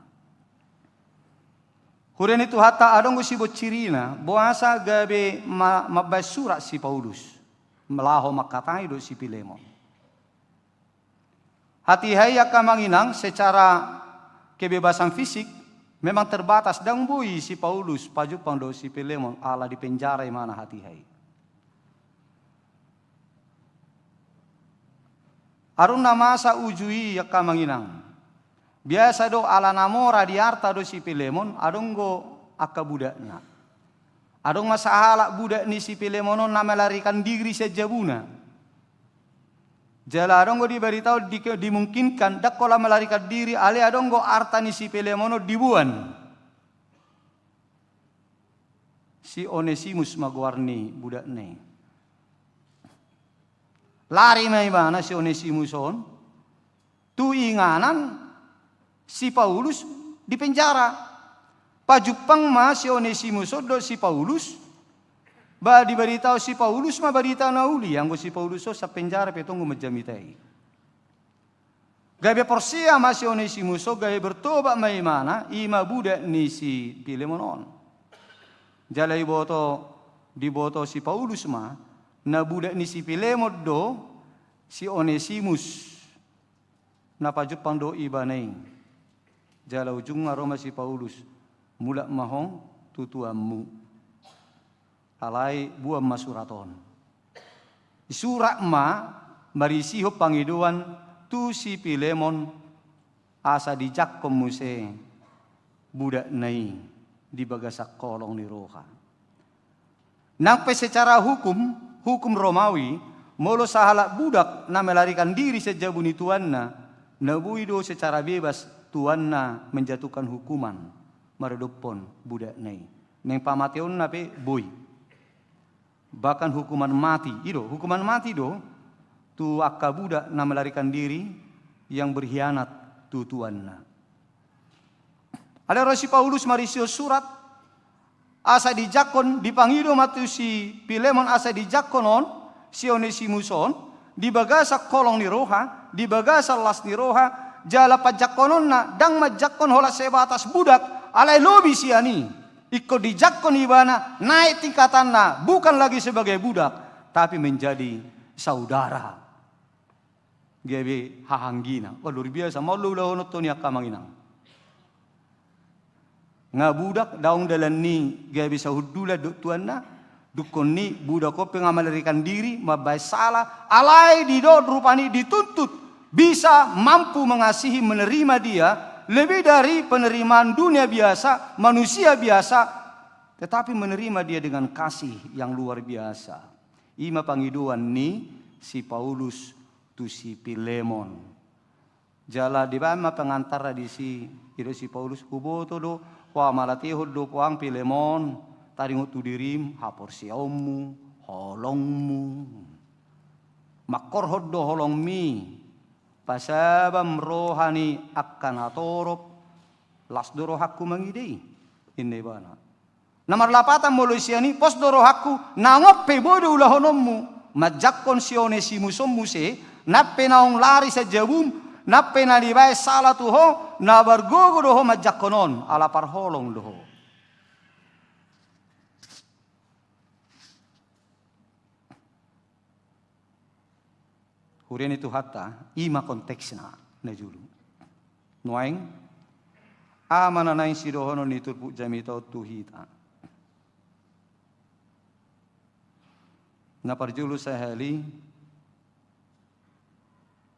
Huren itu hatta adong sibo cirina boasa gabe mabas surat si Paulus melaho makatai do si Pilemon. Hati hai akamanginang secara kebebasan fisik memang terbatas dan bui si Paulus pajupang do si Pilemon ala di penjara mana hati hai. Arun namasa ujui akamanginang. Biasa do ala namora di arta do si Pilemon adong go akka budakna. Adong masahala budak ni si Pilemonon na melarikan diri sejabuna. Jala adong go diberitahu dimungkinkan dak kola melarikan diri ale adong go arta ni si Pilemono dibuan. Si Onesimus magwarni budak ne. Lari mai mana si Onesimus on? Tu inganan si Paulus di penjara. Pajupang ma si Onesimus do si Paulus. Ba diberitahu si Paulus ma berita nauli yang si Paulus sa penjara petunggu majamitai. Gabe porsia ma si Onesimus gabe bertobat mai mana ima budak ni si Pilemonon. Jala diboto si Paulus ma na budak ni si Pilemon do si Onesimus na pajupang do ibaneng. Jala ujung aroma si Paulus mulak mahong tutuamu alai buam masuraton. Surat ma marisiho pangiduan tu si Pilemon asa dijak komuse budak nai di bagasak kolong ni roha. Nampai secara hukum Romawi molo sahalak budak na melarikan diri sejabuni tuanna nabuido secara bebas tuanna menjatuhkan hukuman maredopon budak nai. Neng pamateon nape boy. Bahkan hukuman mati. Hukuman mati do tu akka budak na melarikan diri yang berkhianat tu tuanna. Ada Rasul Paulus marisio surat asa dijakon dipangido matu si Pilemon asa dijakonon si Onesimuson di bagasa kolong ni roha di bagasa las ni roha jala pajakonon na dang majakon hola sebatas budak alai lobi siani. Ikut dijakon ibana naik tingkatanna bukan lagi sebagai budak tapi menjadi saudara. Gebe hahanggina. Wah luar biasa. Mau lu lahonot to ni akamanginang. Nga budak daung dalan ni gebe sahudula duk tuanna dukon ni budak ko pengamalarikan diri mabay salah alai di do rupani dituntut bisa mampu mengasihi menerima dia lebih dari penerimaan dunia biasa, manusia biasa, tetapi menerima dia dengan kasih yang luar biasa. Ima pangiduan ni si Paulus tu si Pilemon. Jala di bama pengantara di si Paulus huboto do wa malatihod do kuang Pilemon taringot tu dirim hapor siaummu holongmu makorhod do holong mi pasabam rohani akan atorop las doro hakku mangidei inne bana namar lapatan molosiani pos doro hakku nangoppe bodo ulahonommu majakkon sione simusommu se nappe naung lari sejabum nappe na dibae salah tuho na bargogo doho majakkonon ala parholong doho. Hurian itu hatta ima konteksna na julu. Nuaing amana naing sidohono ni turpu jamita tuhita. Na parjulu sahali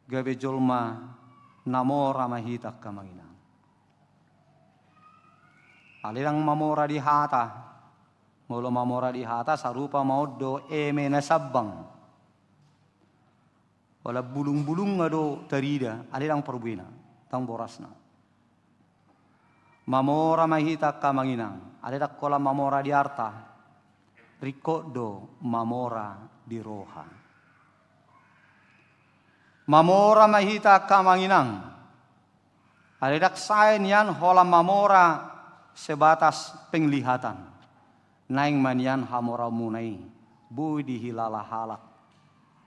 gabe jolma namora mahita kamangina. Alirang mamora di hata. Molo mamora di hata sarupa maudo eme na sabbang. Wala bulung-bulung ngado tarida alirang perbuina tang borasna. Mamora mahita kamanginang alira kola mamora di arta rikodo mamora di roha. Mamora mahita kamanginang alira sain yan hola mamora sebatas penglihatan naing manian hamora munai bui dihilala halak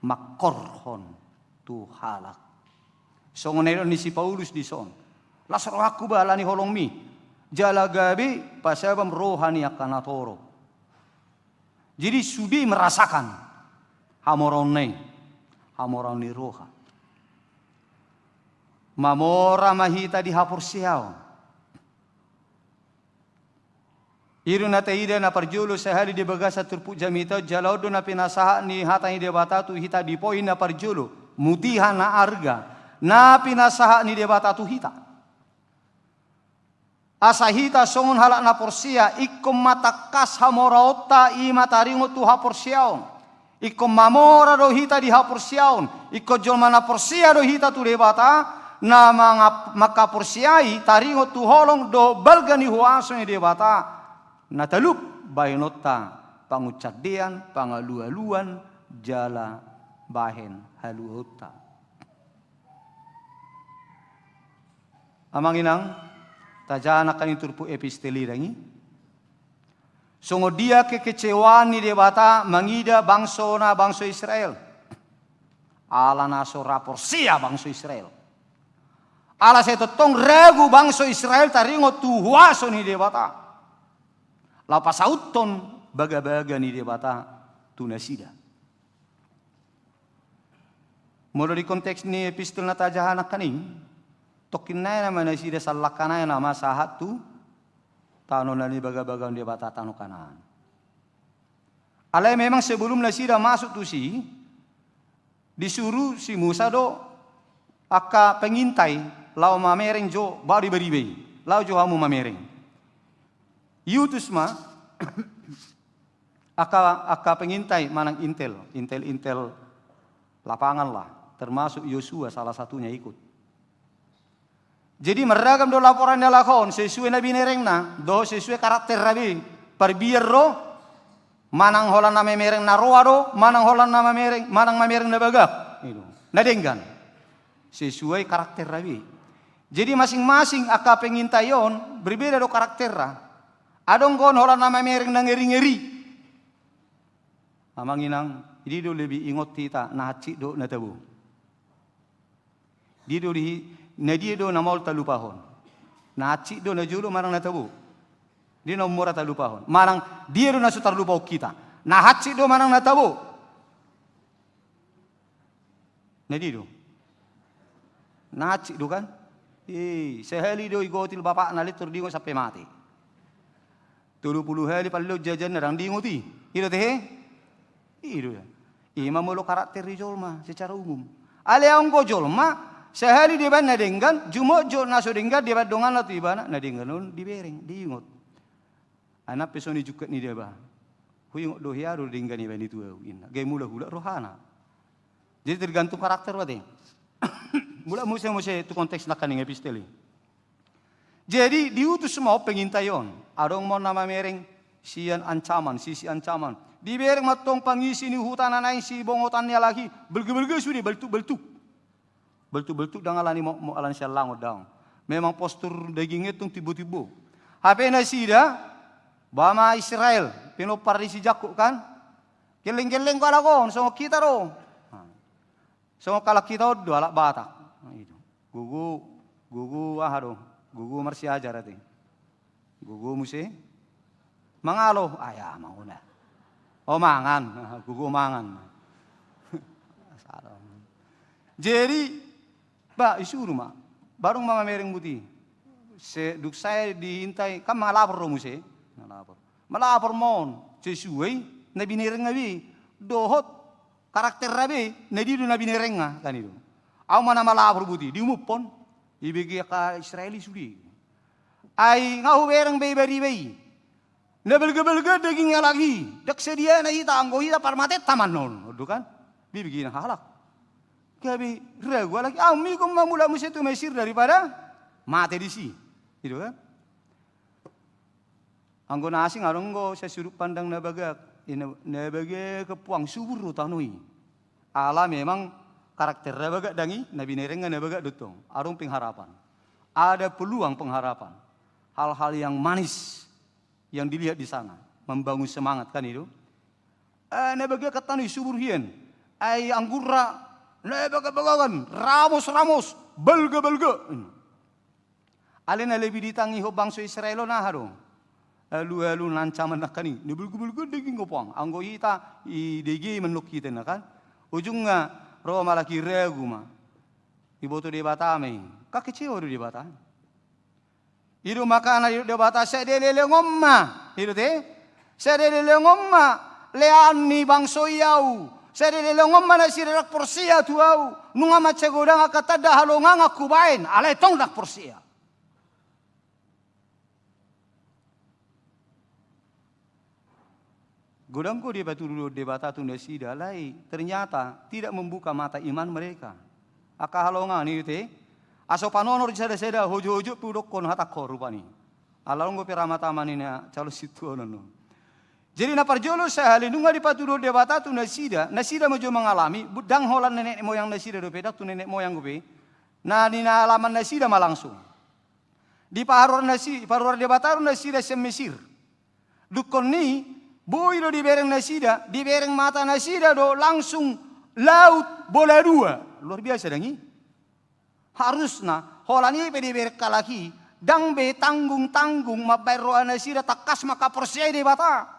makorhon tu halak. Songonero ni si Paulus di son. Lasro aku balani holong mi. Jala gabi pasabam rohani akanatoro. Jadi sudi merasakan hamoron ni roha. Mamora mahita di hapur siao. Iru na taida na parjulo sehari di bagasa turpu jamita jalaudo na pinasaha ni hatang debata tu hita di poin na parjulo mutiha na arga na pinasaha ni debata tu hita. Asahita songon halak na porsia ikom matakas hamoraota i mataringo tu haporsiaon. Ikom mamora do hita di haporsiaon. Iko jolma na porsia do hita tu debata na maka porsiai taringo tu holong do balgani huaso ni debata. Na talup bayonota pangucadian pangalualuan jala bahen haluota. Amanginang tajana kan turpu episteli rangi. Songo dia kekecewaan ni debata mangida bangso Israel. Ala naso rapor sia bangso Israel. Ala saya totong ragu bangso Israel taringo tuhuaso ni debata. Lapas auton baga-baga ni debata tunasida. Mula di konteks ni epistol na tajahana kaning. Tokin na naman na sida sa lakanay na masahat tu tano na ni baga-bagang dia bata tano kanan. Alay memang sebelum na sida masuk tu disuruh si Musa do aka pengintai lau mamereng jo bari-bari lau jo hamu mamereng. Yutus ma aka pengintai manang intel lapangan lah termasuk Yosua salah satunya ikut. Jadi meragam do laporan lakon sesuai nabi nerengna do sesuai karakter nabi perbiar ro manang holan nama mereng naroa do manang holan nama mereng manang mamereng na bagak itu nadenggan sesuai karakter nabi. Jadi masing-masing aka pengintayon berbeda do karakterra. Adong kon holan nama mereng na ngeri-ngeri. Amanginang ini do lebih ingot kita naci do natabu. Di do di na dia do na maul talupahon. Na aci do na julu marang na tabu. Dia na umura talupahon. Marang dia do na sutar lupaw kita. Na haci do marang na tabu. Na dia do. Na aci do kan? Sehali do igotil bapak na litur dingo sampai mati. 30 hali palilo jajan narang dingo ti. Iro teh? Iro ya. Ima mulu karakter di jolma secara umum. Aleang go jolma sehari dia ban nadenggan, jumo jo naso denggan dia dongan la tibana nadenggan non dibereng, diingot. Anak pesoni juga ni dia ba. Huyung do hiaru denggan ni ban itu inna. Gay mula hula rohana. Jadi tergantung karakter wate. Mula muse itu konteks lakan ng episteli. Jadi diutus semua pengintayon. Adong mo nama mereng sian ancaman, sisi ancaman. Dibereng matong pangisi ni hutan anay si bongotannya lagi. Belge-belge sudi beltuk-beltuk. Beltuk-beltuk dengan alani mau alan siya langot daw. Memang postur dagingnya tung tibo-tibo. Hape na sida, bama Israel, pinopar di si Jakub kan? Geleng-geleng ko alakon, so kita ro. So kalak kita do alak batak. Gugu ahado, gugu marsi ajar ati. Gugu musi, mangalo, ayah mauna. Oh mangan, gugu mangan. Jadi ba isuru ma barong mama mereng buti duk saya dihintai kan malapor mo se malapor mon sesuai nabi nereng nabi dohot karakter nabi nadi do nabi nereng kan itu au mana malapor buti diumupon ibigi ka Israeli sudi ai ngau bereng bari na belga dagingnya lagi dak sedia na hita anggo hita parmatet taman non do kan bibigi na halak. Kabi ragu lagi, ami kong mamula mo siya tumesir daripada mati di si. Itu kan? Anggo nasing aronggo sa sudut pandang nabagak, nabagak kepuang subur tanui. Ala memang karakter nabagak dangi, nabi nerengan nabagak dutong. Arong pengharapan. Ada peluang pengharapan. Hal-hal yang manis yang dilihat di sana, membangun semangat kan itu. Nabagak ketanui subur hien, ay anggura Lebaga-bagagan, ramos-ramos, belga-belga. Alin na lebih ditangi ho bangsa Israel na haro. Alu nancaman nak kani, ni belga-belga daging ngopang. Anggo ita i degi menluk kita na kan. Ujung nga ro malaki regu ma. Iboto de batame. Kakeciwa do de bata. Iru makana iru de bata sedele ngomma. Iru te. Sedele ngomma lean ni bangso yau. Sedele ngomma na sirak porsia tuau. Nunga macegodang akatada halonga ngakubain. Ale tong dak porsia. Godangku dia batu dulu debata tunda sida lai ternyata tidak membuka mata iman mereka. Aka halonga ni te aso panonor sada-sada hojo-hojo pudok kon hata korupani. Alalong go peramata manina calo situ nono. Jadi na parjolo sahali nunga di patu dulu debata tunda sida, nasida mojo mengalami budang holan nenek moyang nasida do pedak tu nenek moyang gobe. Na ni na alaman nasida malangsung. Di paharor nasi, paharor debata nasida semesir. Dukon ni boy do dibereng nasida, dibereng mata nasida do langsung laut bola dua. Luar biasa dangi. Harusna holani pe dibereng kalaki, dang be tanggung-tanggung mabayro nasida takas maka persia de bata.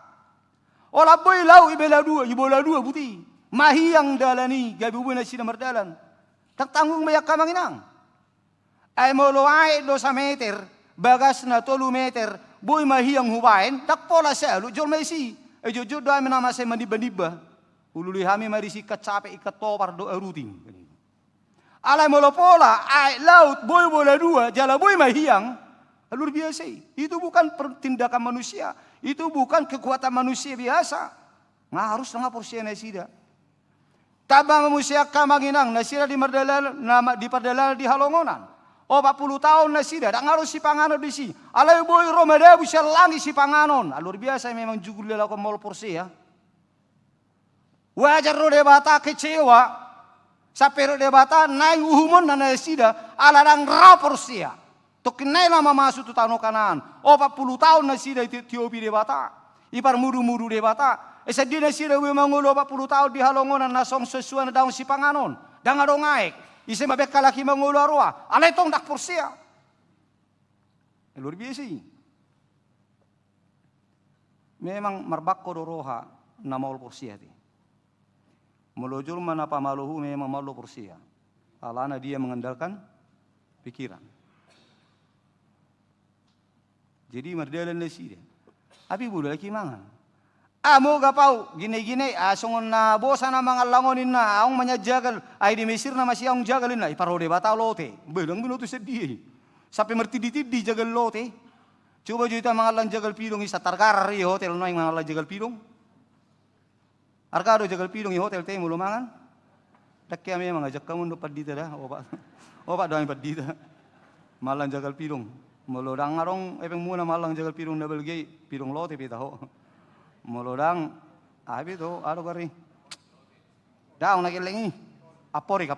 Ola boy lau ibola dua buti. Mahiyang dalani gabi boy nasida merdalan. Tak tanggung mayak kamanginang. Ay molo ay 2 meter, bagas na 3 meter, boy mahiyang hubain, tak pola sa lu jol mesi. Jujur doa menama saya mandiba-diba. Ululi hami marisi kacape ikat topar doa rutin. Alai molopola, ai laut boy bola dua, jala boy mahiyang. Luar biasa. Itu bukan tindakan manusia. Itu bukan kekuatan manusia biasa. Nggak harus nggak porsi nasida. Tabang manusia kamanginang nasida di merdalal, nama di perdalal di halongonan. 40 tahun nasida, tak ngaruh si panganon di si. Alay boy romada bisa langi si panganon. Luar biasa memang jugul lelaku mol porsi ya. Wajar ro debata kecewa. Sapero debata naik uhumon na nasida alarang ra porsi ya. Tokinay lama masuk tu tahun kanan. 40 tahun nasida Ethiopia debata. Ipar mudu-mudu debata. Esa di nasida we mangulo 40 tahun di halongonan nasong sesuan daun si panganon. Dangadong aik. Isi mabek kalaki mangulo arwa. Alay tong dak porsia. Luar biasa. Memang marbakko doroha na maul porsia ti. Melojul mana pamaluhu memang malu porsia. Alana dia mengandalkan pikiran. Jadi merdalan lesi dia. Abi budak laki mangan. Amo gapau gine-gine asongon na bosa na mga langonin na aong manyajagal ay di Mesir na masih aong jagalin na iparode bata lote belang minuto sedih sampai mertidi-tidi jagal lote coba juta mga lang jagal pilong isa tarkar i hotel no mga lang jagal pilong arkado jagal pilong i hotel te mulo mangan dakya me mga jak kamu no padita da opa doang padita malang jagal pilong mulo dangarong epeng muna malang jagal pilong double gay pilong lote pita ho molodang abi to alo kari daong nakilengi aporik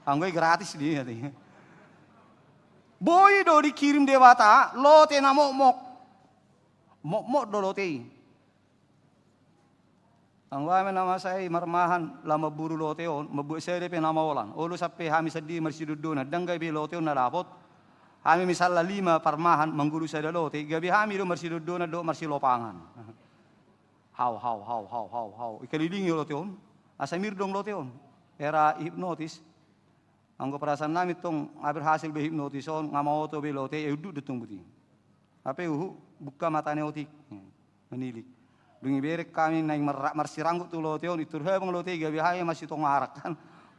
anggoy gratis dia ati boy do dikirim dewata lote na mok do lote ang wame nama saya marmahan lama buru lote on mabu saya pe nama olan ulu sape hami sedi marsiduduna danggay be lote on na lapot kami misalnya 5 parmahan mengguru saya lote, gabi kami do marsidudona do marsilopangan. How. Ikalilingi lote on, asamir dong lote on. Era hipnotis, anggo perasaan nami tong berhasil be hipnotis on, ngamau to be lote, uduk detung buti. Apa buka mata neotik, menilik. Dungi berek kami naik marsiranggut tu lote on, itu hebang lote gabi kami masih tong ngarak kan,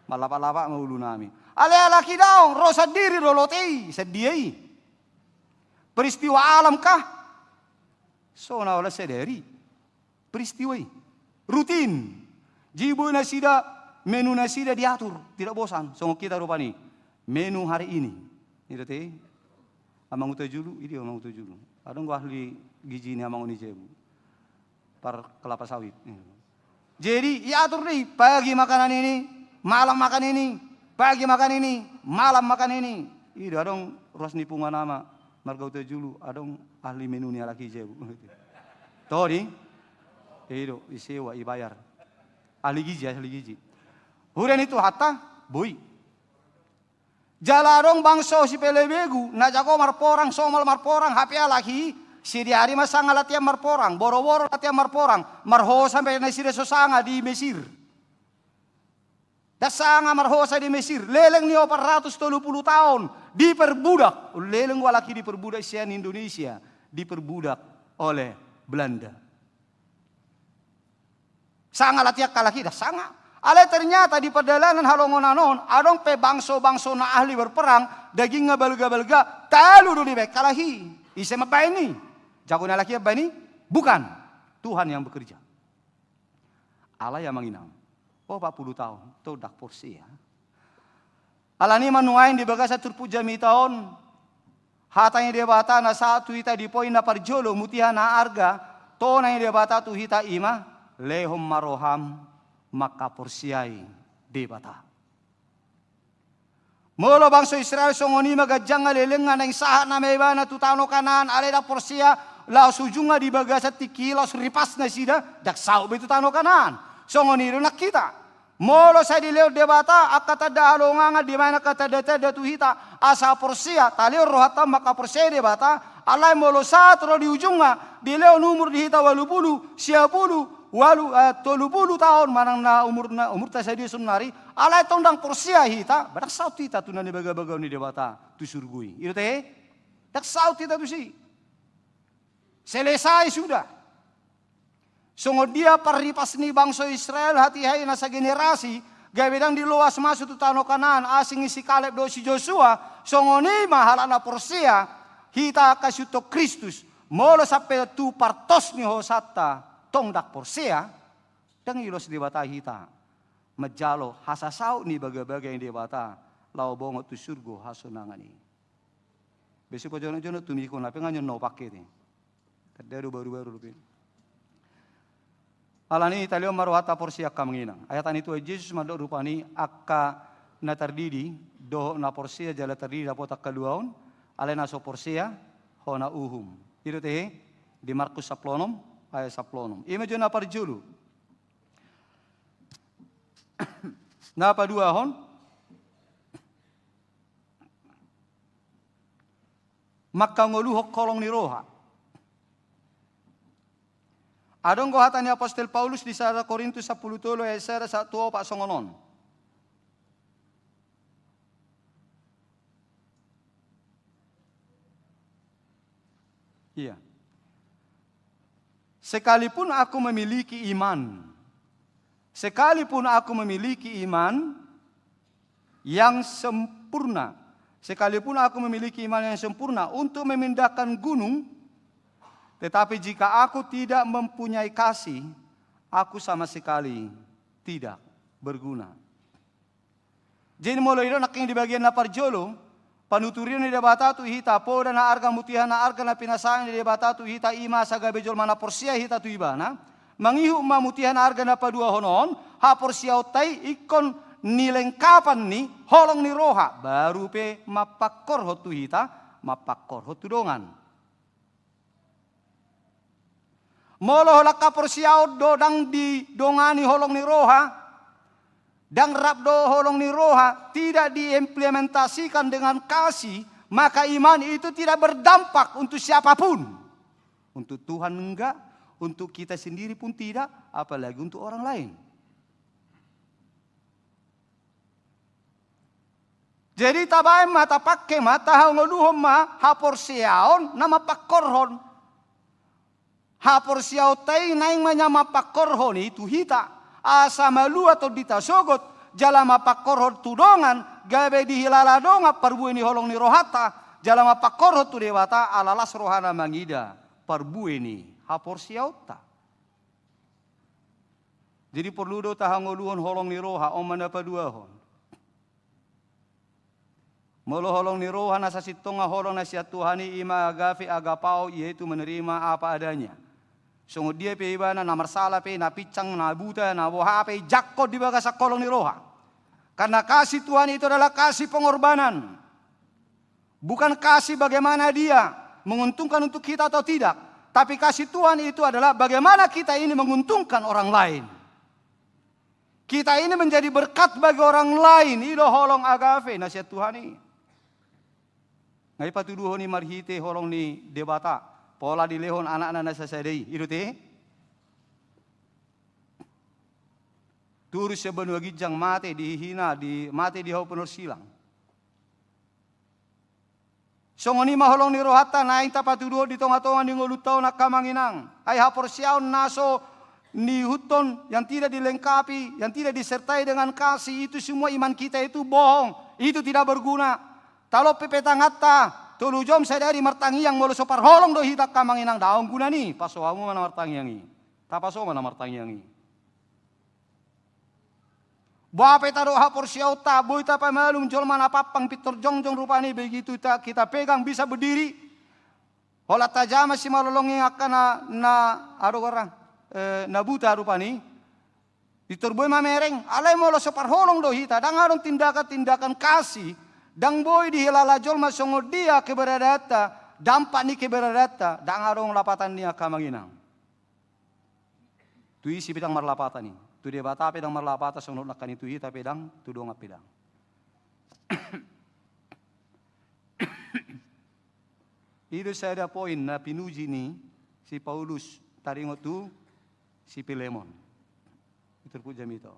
malapa-lapa maulu nami. Ale-ala kidaong, rosa diri lolotei, sediai. Peristiwa alam kah? So na wala sedari. Peristiwa rutin. Jibo nasida, menu nasida diatur, tidak bosan. So kita rupani, menu hari ini. Itu teh, amang utajulu, ini amang utajulu. Adong gua ahli gizi ni amang unijebu. Par kelapa sawit. Jadi diatur nih, pagi makanan ini, malam makan ini. Pagi makan ini, malam makan ini. Ini adong ruas nipungan nama marga utajulu, adong ahli menu ni laki jebu. Tori, itu isewa ibayar. Ahli gizi. Hurian itu hatta bui. Jalarong bangso si pelebegu na jago marporang somal marporang hapia lagi si diari masanga latihan marporang boro-boro latihan marporang marho sampai na sire sosanga di Mesir. Dasanga marhosa di Mesir leleng ni 470 tahun diperbudak leleng walaki diperbudak sian Indonesia diperbudak oleh Belanda. Sanga latihan kalaki dah sanga. Ale ternyata di perjalanan halongonanon adong pe bangso-bangso na ahli berperang daging ngabal-gabalga talu dulu be kalahi ise mabaini jago na laki baini bukan Tuhan yang bekerja. Allah yang menginam. Oh 40 tahun tu dak porsi ya. Allah ni manuain di bagasa turpuja mi tahun hatanya dia bata na satu ita di poin na parjolo mutihan na arga to na dia bata tu hita ima lehom maroham maka porsiai debata. Molo bangsa Israel songoni magajang lelengan yang sahat na mebana tutano kanan aleda porsia lao sujunga di bagasa tikilos ripas na sida dak sau betu tano kanan. Songoni nak kita. Molo saya dileo debata akata da alonganga di mana kata data datu hita asa porsia talio rohata maka porsia debata alai molo satro di ujunga dileo numur di hita 80 siapulu walu 30 tahun manang na umur ta sadia sunari alai tondang porsia hita badak sauti ta tunani baga-baga ni debata tu surgui itu teh dak sauti ta tu si selesai sudah songo dia paripas ni bangsa Israel hati-hati nasa generasi gabedang di luas masuk tu tanah Kanaan asing isi Kaleb do si Joshua songo ni mahalana porsia hita kasuto Kristus molo sampai tu partos ni hosata tong dak porsia dang ilos debata hita majalo hasasau ni baga-baga yang debata lau bongo tu surgo hasonangani besok jono-jono tu mikon apa nganyo no paket ni kadero baru-baru lupin alani italio maruhata porsia kamanginang ayatan itu Yesus madok rupani akka na tardidi do na porsia jala tardidi dapota kaluaon alena so porsia hona uhum itu teh di Markus 10 ayat 10. Ima jo na parjulu. Na padua hon. Maka ngoluhok kolong ni roha. Adong gohatan ni Apostel Paulus di 1 Korintus 10 ayat 1 pak songonon. Iya. Sekalipun aku memiliki iman yang sempurna, untuk memindahkan gunung, tetapi jika aku tidak mempunyai kasih, aku sama sekali tidak berguna. Jadi mulai naking di bagian naparjolo, panuturian ni debata tu hita poda na arga mutihan na arga na pinasaan ni debata tu hita ima saga bejol mana porsia hita tu ibana mangihu ma mutihan na arga na padua honon ha porsia utai ikon nilengkapan ni holong ni roha baru pe mapakor hotu hita mapakor hotu dongan molo holaka porsia dodang di dongani holong ni roha dan rabdo holong ni roha tidak diimplementasikan dengan kasih, maka iman itu tidak berdampak untuk siapapun. Untuk Tuhan enggak, untuk kita sendiri pun tidak, apalagi untuk orang lain. Jadi tabai mata pakai mata ngoluhom ma haporsiaon nama pakorhon. Haporsiao tai naing manyama pakorhon itu hita. Asa malu atau ditasogot jalama pakorhot tudongan gabe dihilala donga parbu ini holong ni rohata jalama pakorhot tu dewata alalas rohana mangida parbu ini hapor siauta. Jadi perlu do tahangoluhon holong ni roha omana paduahon. Molo holong ni roha nasa sitonga holong nasihat Tuhani ima agafi agapau yaitu menerima apa adanya. Sungguh dia pe ibana na marsala pe na picang na buta na boha pe jakko di bagasa kolong ni roha. Karena kasih Tuhan itu adalah kasih pengorbanan. Bukan kasih bagaimana dia menguntungkan untuk kita atau tidak. Tapi kasih Tuhan itu adalah bagaimana kita ini menguntungkan orang lain. Kita ini menjadi berkat bagi orang lain. Ilo holong agave nasihat Tuhan ini. Ngai patuduho ni marhite holong ni debata. Pola dilehon anak-anak nasasadei. Itu teh. Turus sebenua gijang mate dihina, mate di hau penur silang. Songoni maholong ni rohata naing tapatuduho di tonga-tonga ni ngolutau nak kamanginang. Ay hapor siaon naso ni huton yang tidak dilengkapi, yang tidak disertai dengan kasih, itu semua iman kita itu bohong, itu tidak berguna. Talo pepetangata, tolu jom sadari martangi yang molo sopar holong do hitak kamanginang daong guna ni, pasoamu mana martangi yang i, tapaso mana martangi yang i. Bape taro hapor siau taboy tapa malum jol mana papang pitor jongjong rupani begitu kita pegang bisa berdiri. Hola tajama si malolongi akan na aro orang. Nabuta rupani diturboy mamereng alay molo sopar holong do hita dang arong tindakan-tindakan kasih dang boy di hilala jol masongo dia keberadata dampak ni keberadata dang arong lapatan ni akamanginang tu isi pedang marlapatan ni tu dia bata pedang marlapata songo nakan itu hita pedang tu donga pedang itu saya ada poin na pinuji ni si Paulus taringo tu si Pilemon. Itu pun jam itu.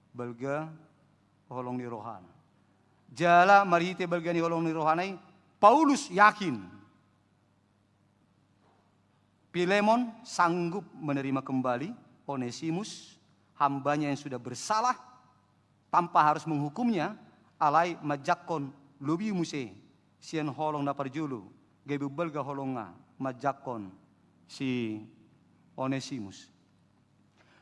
Belga holong ni rohana. Jala marhite belga ni holong ni rohanai. Paulus yakin. Pilemon sanggup menerima kembali Onesimus, hambanya yang sudah bersalah, tanpa harus menghukumnya, alai majakon lubi muse, sian holong na parjulu, gebu belga holonga, majakon si Onesimus.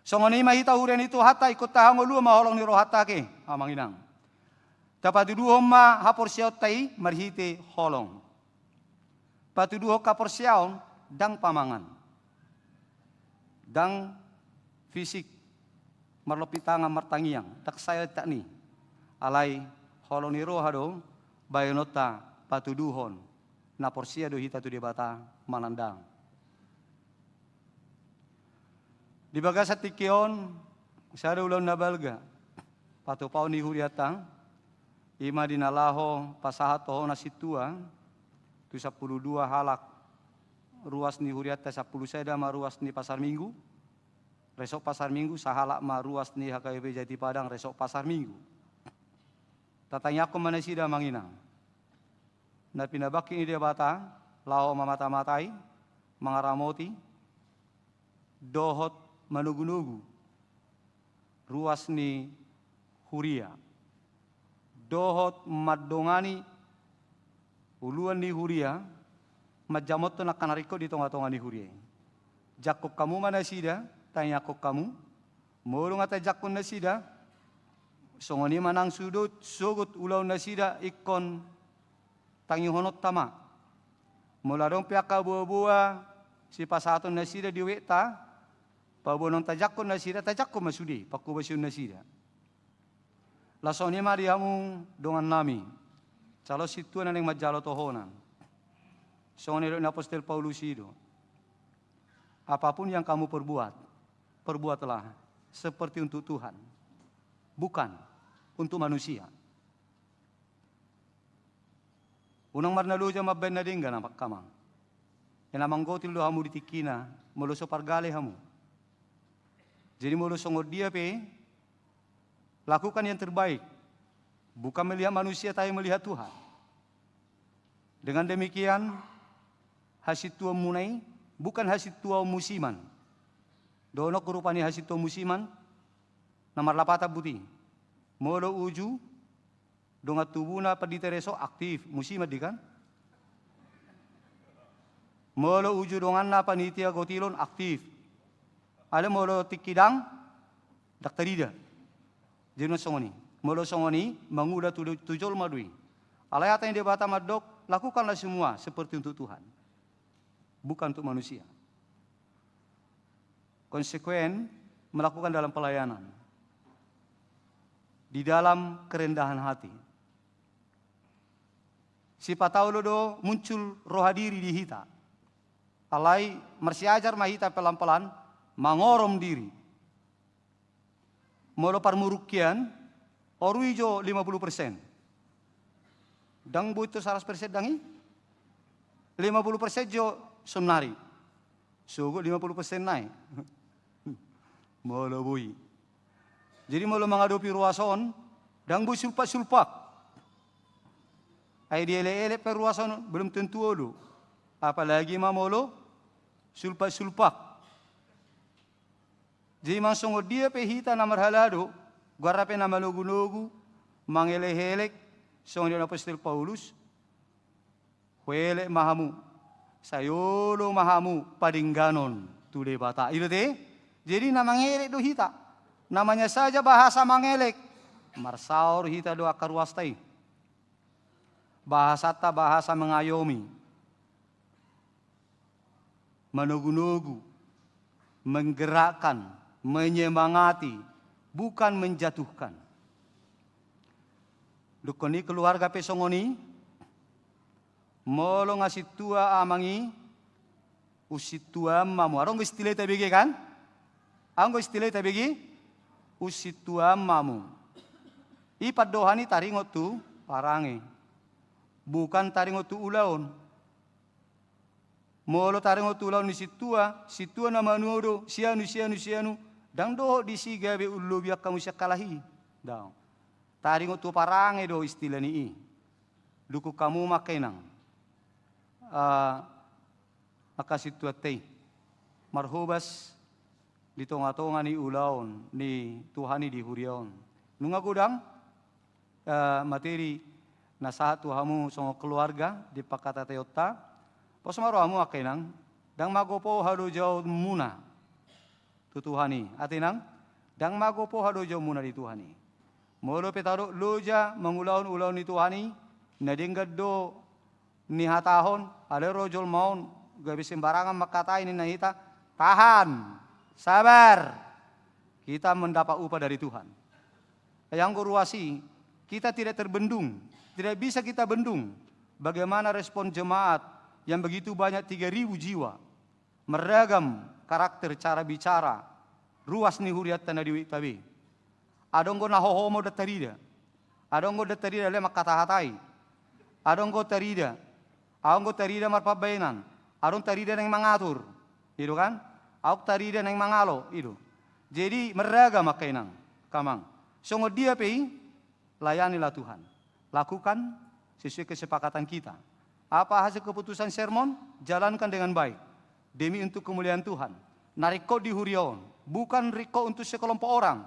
Songoni mahita huren itu hata ikut tahang ulu maholong ni rohata ke amanginang. Tapatuduho ma hapor siaw tai marhite holong. Patuduho kapor siaw dang pamangan. Dang fisik marlopitanga martangiang tak saya tak ni. Alai holong ni rohado bayonota patuduhon na porsia do hita tu debata manandang. Di baga sa tikion, sa ulang na balga, patupaw ni huriatang, ima dinalaho pasahato na situa, tu 12 halak, ruas ni huriata 10 seda ma ruas ni pasar minggu, resok pasar minggu, sahalak ma ruas ni HKBP Jati Padang, resok pasar minggu. Tatanya ko manasida manginang, na pinabaki ni dia bata, lao mamata-matai, mangaramoti, dohot manugu-nugu, ruas ni huria, dohot madongani, uluan ni huria, majamot to nakanariko di tonga-tonga ni huria. Jakok kamu mana sida, tanya kok kamu, mulung ata jakon na sida, songoni manang sudut, sugut ulaw na sida, ikon tangihonot tama. Mula dong piaka buah-buah, si pasaton na sida diwekta, pabonong tajakon na sida, tajakon masudi, pakubasyon na sida. Lasoni mariamu dongan nami, calo situan yang majalo tohonan. Songonero na Apostol Paulus itu. Apapun yang kamu perbuat, perbuatlah seperti untuk Tuhan, bukan untuk manusia. Unang marnalu jam mabben na dingga nampak kamang. Yang namang gotil do hamu ditikina, muluso pargale hamu. Jadi mulu songod dia lakukan yang terbaik. Bukan melihat manusia tapi melihat Tuhan. Dengan demikian hasil tua munai bukan hasil tua musiman. Dono kurupani hasil tua musiman nomor lapata buti. Molo uju donga tubuna paditereso aktif musiman di kan. Molo uju dongan na panitia gotilon aktif. Ada molo tikidang daktarida. Jenuh songoni. Molo songoni menguda tujol madui. Alay yang dia bata madok, lakukanlah semua seperti untuk Tuhan. Bukan untuk manusia. Konsekuen melakukan dalam pelayanan. Di dalam kerendahan hati. Si pataulodo muncul roh hadiri di hita. Alai masih ajar mahita pelan-pelan, mangorom diri. Molo parmurukian, oru ijo 50%. Dang bu itu 100% dangi? 50% jo sonari. Sugo 50% naik. Molo bui. Jadi molo menghadapi ruason, dang bu sulpak-sulpak. Ay diele-ele per ruason belum tentu olu. Apalagi mamolo sulpak-sulpak. Jadi mangsongo dia pehita na marhalado, guarape na malugu-lugu, mangele-helek, song dia Apostol Paulus, huele mahamu, sayolo mahamu padingganon tude bata. Itu deh. Jadi na mangelek do hita. Namanya saja bahasa mangelek. Marsaur hita do akaruastai. Bahasa ta bahasa mengayomi. Menugu-nugu, menggerakkan, menyemangati, bukan menjatuhkan. Dukoni keluarga pesongoni, molo ngasih tua amangi, usit tua mamu. Arong istilah tabigi kan? Anggo istilah tabigi, usit tua mamu. Ipat dohani taringot tu parange. Bukan taringot tu ulaon. Molo taringot tu ulaon ni situa nama nuodo, sianu, dang doho disiga be ulu biak kamu siak kalahi. Dang. Taringot tu parange do istilah ni. Duku kamu makenang. Makasih tua tei. Marhubas di tonga-tonga ni ulaon ni Tuhani di huriaon. Nunga gudang materi nasahat Tuhamu songo keluarga di pakata teota. Pos maroamu akenang dang magopo hado jauh muna tu Tuhani. Atinang dang magopo hado jauh muna di Tuhani. Molo petaro loja mengulaun-ulaun ni Tuhani nadinggad do ni hatahon ada rojol maun gabi sembarangan makatain ni nahita tahan sabar kita mendapat upah dari Tuhan. Yang kuruasi kita tidak terbendung. Tidak bisa kita bendung bagaimana respon jemaat yang begitu banyak 3.000 jiwa. Meragam karakter cara bicara. Ruas ni huriat tanah diwi tabi. Adonggo na hohomo datarida. Adonggo datarida lema kata hatai. Adonggo tarida. Adonggo tarida marpabainan. Adong tarida nang mangatur. Itu kan? Auk tarida nang mangalo. Itu. Jadi meragam makainang. Kamang. Songo dia pei layanilah Tuhan. Lakukan sesuai kesepakatan kita. Apa hasil keputusan sermon? Jalankan dengan baik. Demi untuk kemuliaan Tuhan. Nariko di huriaon. Bukan riko untuk sekelompok orang.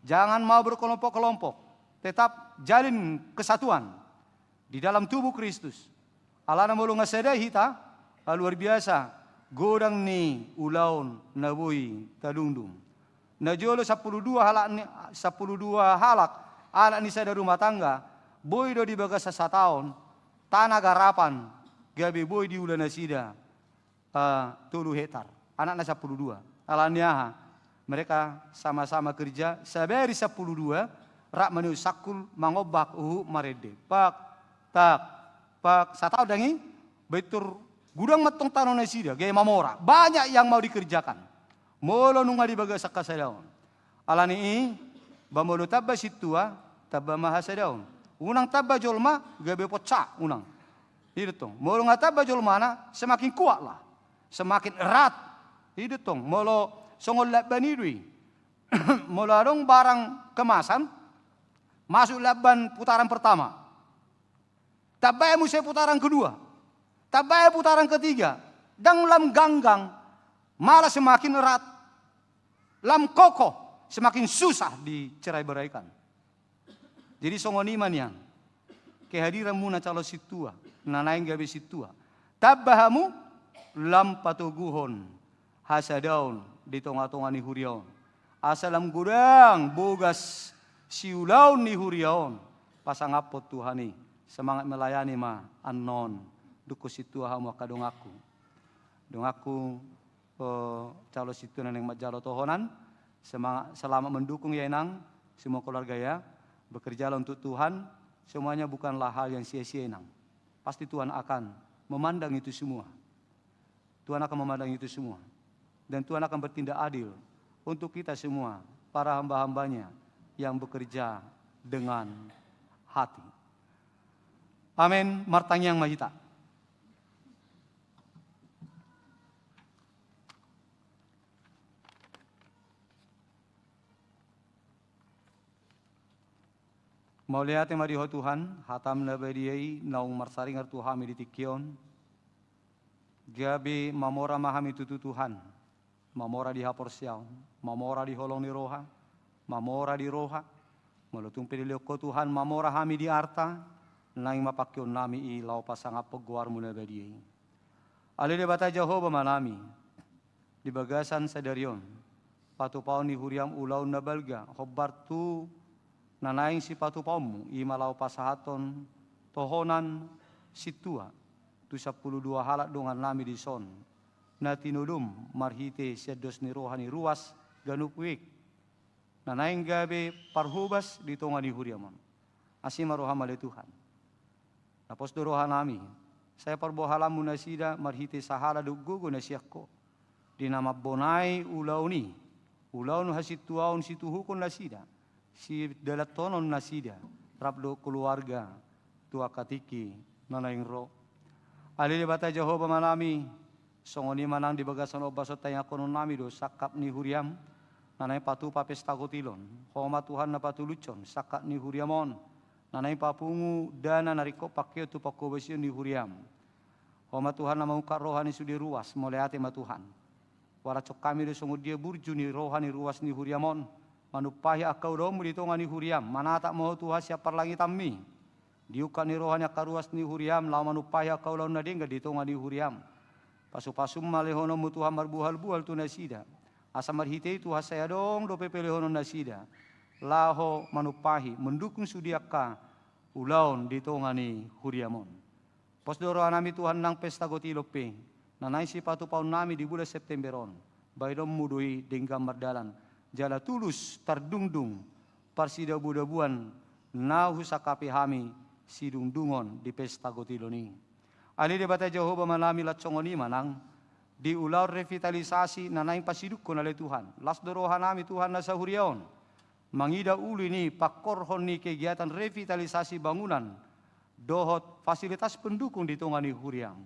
Jangan mau berkelompok-kelompok. Tetap jalin kesatuan. Di dalam tubuh Kristus. Alana mulu ngasada hita. Luar biasa. Godang ni ulaon nabui tadungdung. Najolo 12 halak. Anak ni sada rumah tangga. Boy do di bagas sasataon, tanah garapan, gabi boy di ulana sida, 3 hektar, anak na 12, alanya mereka sama-sama kerja, sabari 12, rak menu sakul mangobak marede, pak, satau dangi, betur gudang matong tanah na sida, gaya mamora, banyak yang mau dikerjakan, molo nunga di bagas sakasadaon, alani bamolo tabba situa, tabba mahasadaon. Unang tabba jolma gabe pocak unang. Itu tong. Molo ngatabba jolma na semakin kuat lah. Semakin erat. Itu tong. Molo songol laban idui. Molo adong barang kemasan masuk laban putaran pertama. Tabay musai putaran kedua. Tabay putaran ketiga. Dang lam ganggang malah semakin erat. Lam kokoh semakin susah dicerai-beraikan. Jadi songoniman yang kehadiran muna calo situa, nanaing gabe situa. Tabahamu lam patuguhon hasadaun di tonga-tonga ni huriaon. Asalam gudang bogas siulaun ni huriaon. Pasangapot Tuhani semangat melayani ma anon duko situa hamu kadongaku. Dongaku calo situ naneng majalo tohonan semangat selama mendukung ya enang semua keluarga ya. Bekerjalah untuk Tuhan, semuanya bukanlah hal yang sia-sia enang. Pasti Tuhan akan memandang itu semua. Tuhan akan memandang itu semua. Dan Tuhan akan bertindak adil untuk kita semua, para hamba-hambanya yang bekerja dengan hati. Amin. Martangyang mahita. Mauliate mariho Tuhan, hatam na badiai naung marsaringar Tuhan meditikion. Gabi mamora mahami tutu Tuhan, mamora di hapor siaw, mamora di holong ni roha, mamora di roha, malutung pedilioko Tuhan, mamora hami di arta, nang mapakyon nami i lau pasangap peguar muna badiai. Ali de bata Jehovah manami, di bagasan sadarion, patupaw ni huriam ulaw na balga, hobar tu nanaing si patupawmu, i malau pasahaton, tohonan situa, tu 12 halak dongan nami di son, na tinudum marhite sedos ni rohani ruas ganukwik, nanaing gabe parhubas di tonga ni huriamon, asima rohamale Tuhan. Napos do roha nami, saya parbohalam munasida marhite sahala dugugo na siyakko, di nama bonai ulaw nu hasituaon situhukon nasida, si dalatonon nasida, rabdo keluarga, tua katiki, nanaing ro. Ali di bata Jehovah manami, songoni manang di bagasan obasot tayang konon nami do, sakap ni huriam, nanay patu papes tagotilon, homa Tuhan na patulucon, sakap ni huriamon, nanay papungu dana nariko pakyo tu pakobasyon ni huriam. Homa Tuhan na maungkar rohani sudi ruas, moleate ma Tuhan. Waracok kami do songod dia burju ni rohani ruas ni huriamon, manupahi akau domu di tonga ni huriam, manata moho Tuhan siapar langit ammi. Diuka ni rohani akaruas ni huriam, lau manupahi akau lau nadingga di tonga ni huriam. Pasu-pasum malehono mu Tuhan marbuhal-buhal tu nasida. Asa marhite Tuhan saya dong do pepelehono nasida. Laho manupahi mendukung sudiaka ulaun di tonga ni huriamon. Pos doro nami Tuhan nang pesta gotilope. Nanai si patu paun nami di bulan Septemberon. Baidom mudui dengga mardalan. Jala tulus tardungdung parsida budabuan nahu sakapi hami sidungdungon di pesta gotiloni. Ali de bata Jehovah manami latsongoni manang di ular revitalisasi nanaing pasidukon oleh Tuhan. Las dorohan nami Tuhan nasa huriaon. Mangida uli ni pakorhon ni kegiatan revitalisasi bangunan dohot fasilitas pendukung di tongani huriang.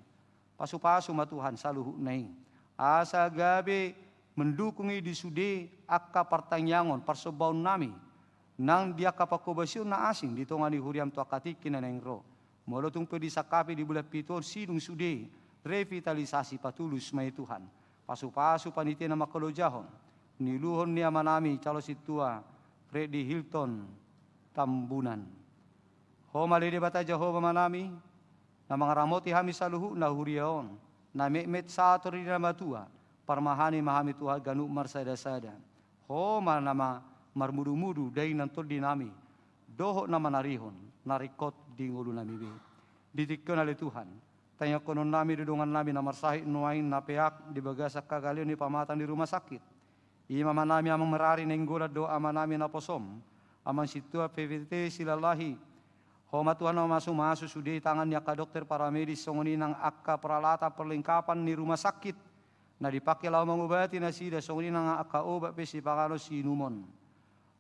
Pasu-pasu ma Tuhan saluhu nai. Asa gabe mendukungi di sude akka partangyangon parsobaun nami nang dia kapakobasyon na asing di tongani huriam tu akatiki na nengro molotung pedisakapi di bulan piton sidung sude revitalisasi patulus may Tuhan pasu-pasu panitia na makalojahon niluhon ni amanami calo situa Freddy Hilton Tambunan homali de bata Jehovah manami na mga ramoti hami saluhu na huriaon na memet sator di nama tua parmahani mahami Tuhan ganu marsada-sada. Homa nama marmudu-mudu day nantol dinami. Doho nama narihon, narikot di ngulu nami be. Ditikon oleh Tuhan. Tanya konon nami dudungan nami na marsahi nuain na peak di bagasak kagalion ni pamatan di rumah sakit. Ima manami amang merari nenggola doa manami na posom. Amang situa PVT silalahi. Homa Tuhan na masuk sudi tangan niya ka dokter paramedis songoni ng akka peralatan perlengkapan ni rumah sakit. Na dipakai lau mengobati nasida songoni ng akka obat pesi pakalo sinumon.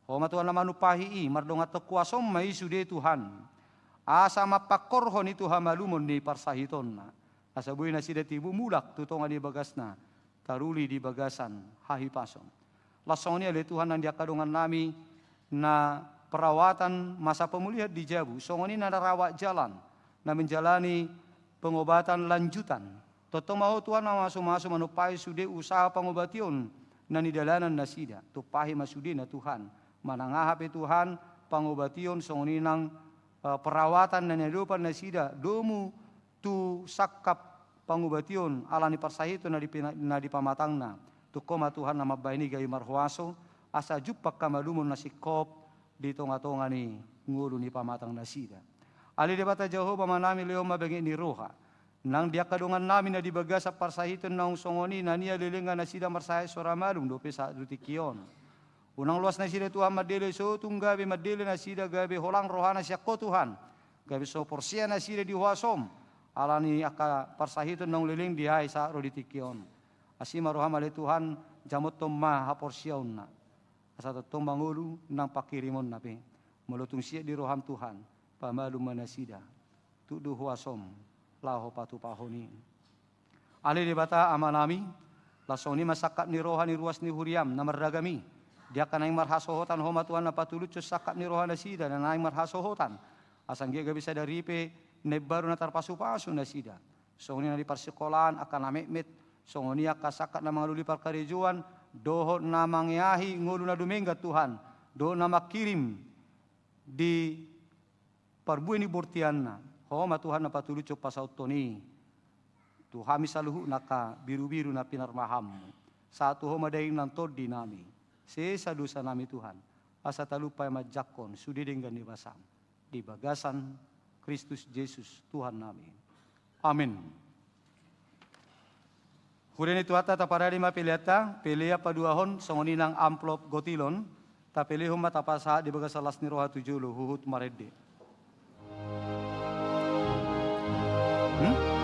Homa Tuhan na manupahi mardong at kuasom may sudi Tuhan. Asa mapakorhon itu hamalumon ni parsahiton na. Asa buhay na sida tibu mulak tutongan di bagas na. Taruli di bagasan hahipason. Lasong niya Tuhan ang diakadungan nami na perawatan masa pemulihan di Jabu. Songoni na rawat jalan na menjalani pengobatan lanjutan. Totoo mau Tuhan na masuk-masuk manupai sude usaha pengobation na nidalanan na sida. Tupahi masude na Tuhan. Manangahapi Tuhan pengobation songoni ng perawatan na nilupan na sida. Domu tu sakap pengobation ala ni parsahito na dipamatang na. Tukoma Tuhan na mabayni gayu marhuaso. Asa jupak kamalumon na sikop di tonga-tonga ni ngulu ni pamatang nasida. Ali de bata Jehovah manami leo mabengi ni roha. Nang dia kadungan namin na dibaga sa parsahiton na songoni na niya lilinga nasida marsahe soramalung dope sa dutikion. Unang luas nasida Tuhan madele so tunggabe madele nasida gabe holang rohana siya ko Tuhan. Gabe so porsia nasida di huasom. Ala ni aka parsahiton nang liling dihay sa roditikion. Asima roham ale Tuhan jamot tomma haporsiaunna. Asata tomba ngulu nang pakirimon nape. Melutung sia di roham Tuhan. Pamalu manasida. Tuduh wasom. Laho patu pahoni. Ale di bata amanami. Lasoni masakat ni rohani ruas ni huriam namardagami. Dia kanang marhasohotan homa Tuhan na patuluc sakat ni rohana sida na naing marhasohotan. Asang dia bisa dari pe nebaru na tarpasu-pasu na sida. Songoni na di parsekolahan akan namekmet. Songoni akasakat na mangaluli parkarejuan. Doho na mangyahi ngulu na dumengga Tuhan. Doho na makirim di parbuai ni bortianna. Homa Tuhan na patuluc pasautoni. Tuhan misaluhu naka biru-biru na pinarmaham. Satu homa daing nantod di nami. Sesa dosa nami Tuhan. Asa talupa majakon sudi dengan dibasam. Di bagasan Kristus Yesus Tuhan nami. Amin. Kemudian itu hata taparari mapiliata, pelia paduahon songoninang amplop gotilon, tapelihum matapasa di bagasalas ni roha tujuh huhut marede. Sama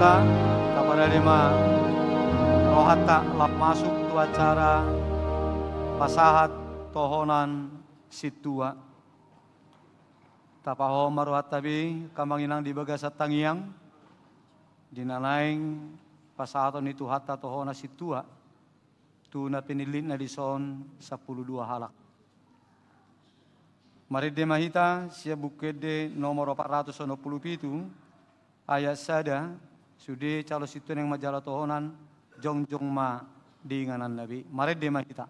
Rohata, kepada lima Rohata lap masuk tu acara pasahat tohonan situa. Tapaho maruhatabi kamanginang di bagasat tangiang dinanaing pasahaton itu hatta tohona situa tu na pinilin na dison 12 halak. Mari de mahita sia bukede nomor 497 ayat sada sude calo situ yang majalah tohonan jongjong ma di nganan nabi. Mari de mahita.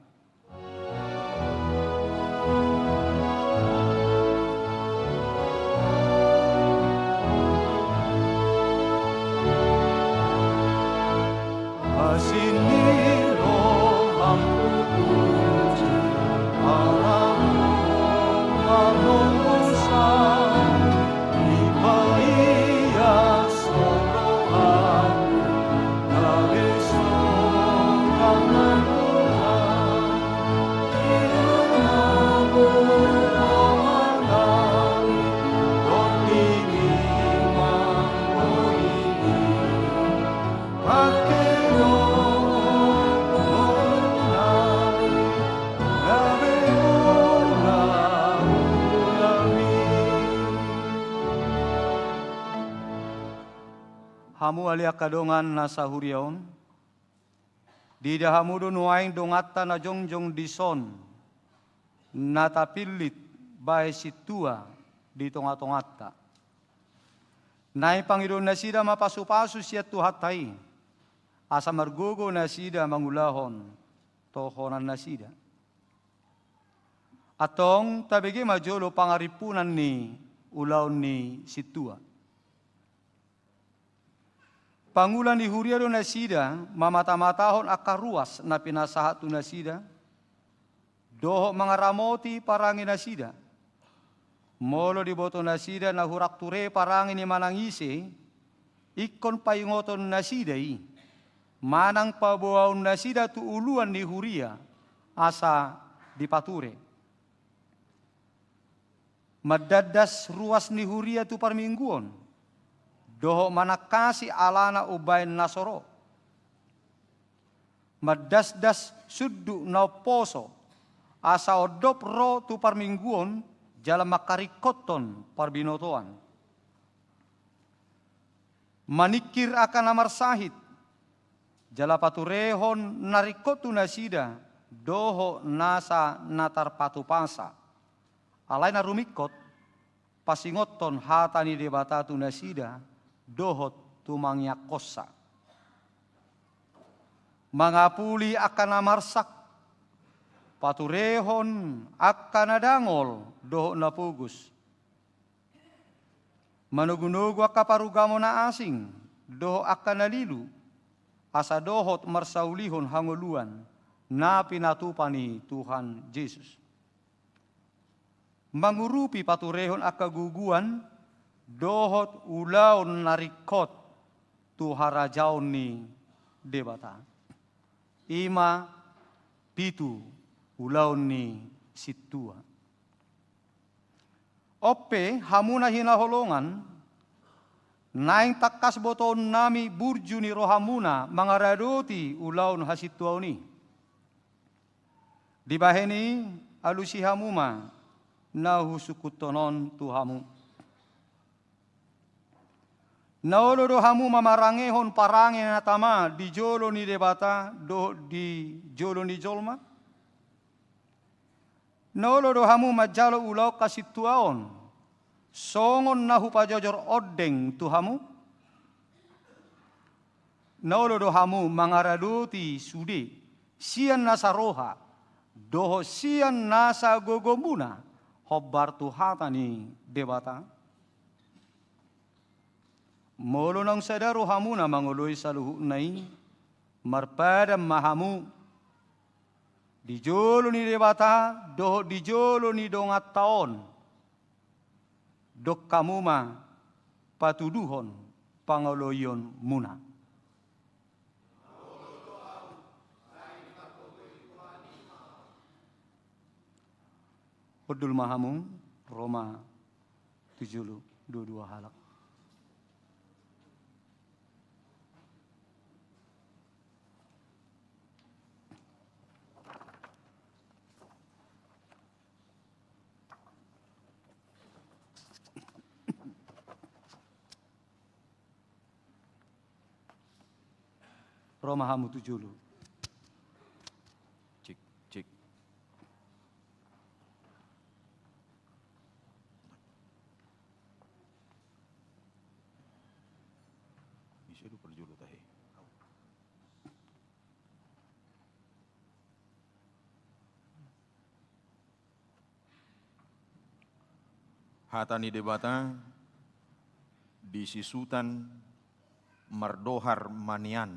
Hamu alia kadongan nasa huriaon, di dahamudo nuaing dongata na jongjong dison, natapilit bae situa di tonga-tongata. Nai pangidon nasida mapasu-pasu siya tuhatai, asa margogo nasida mangulahon, tohonan nasida. Atong tabigi majolo pangaripunan ni ulaw ni situa. Pangulan di huriado nasida, mamata-matahon akaruas na pinasahat tu nasida, doho mangaramoti parangi nasida, molo di boto nasida na hurak ture parangi ni manangise, ikon payungoton nasida manang pabuaun nasida tu uluan di huria, asa di pature. Madadas ruas ni huria tu parmingguon, doho manakasi alana ubain nasoro. Madasdas suddu na poso asa odop ro tu parmingguon jala makarikoton parbinotoan. Manikir akan amar sahid jala paturehon narikotu nasida doho nasa natar patupasa. Alai na rumikot pasingoton hatani debata tu nasida dohot tumangyakosa. Mangapuli akan amarsak, paturehon akan adangol dohot napugus. Manugunugu akaparugamo na asing, dohot akan nalilu, asa dohot marsaulihon hanguluan, na pinatupani Tuhan Yesus. Mangurupi paturehon akaguguan, dohot ulaun narikot tu harajaon ni debata. Ima pitu ulaun ni situa. Ope hamuna hinaholongan, naing takas boton nami burju ni rohamuna mangaradoti ulaun hasituau ni. Dibaheni alusi hamuma na husukutonon tu hamu. Naolo do hamu mamarangehon parange na tama di jolo ni debata do di jolo ni jolma. Naolo do hamu majalo ulau kasituaon songon na hupajojor odeng tu hamu. Naolo do hamu mangaraduti sude sian nasa roha doho sian nasa gogomuna hobbar tu hatani debata. Molo nang sadaro hamuna manguloy sa luhu nai, marpada mahamu. Di jolo ni debata, doho di jolo ni dongat taon. Dok kamuma patuduhon panguloyon muna. Odul mahamu, Roma 7:22 halak. Roma hamu tujulu. Cik, cik. Bisa du perjulu tahe. Hatani debata di sisutan mardohar manian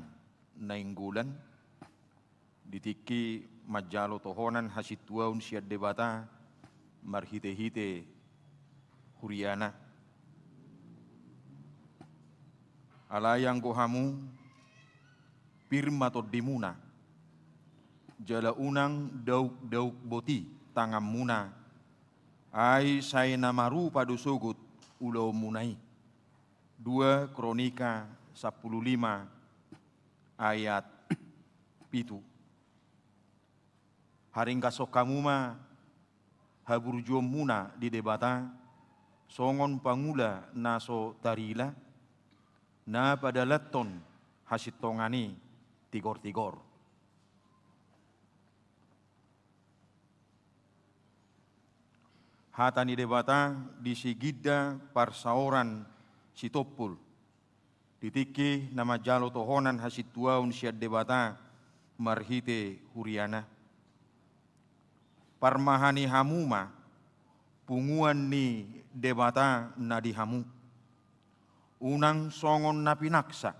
nainggulan ditiki majalo tohonan hasituaun siad debata marhite-hite huriana alayang gohamu pirma dimuna jala unang dauk boti tangam muna ai saya namaru padu sugut ulau munai 2 Kronika 15 ayat 7. Haring kasok kamuma haburjuom muna di debata songon pangula naso tarila na padalaton hasitongani tigor-tigor. Hatani debata di sigida parsaoran sitopul ditiki nama jalo tohonan hasituaun siad debata marhite huriana parmahani hamuma punguan ni debata nadi hamu unang songon napinaksa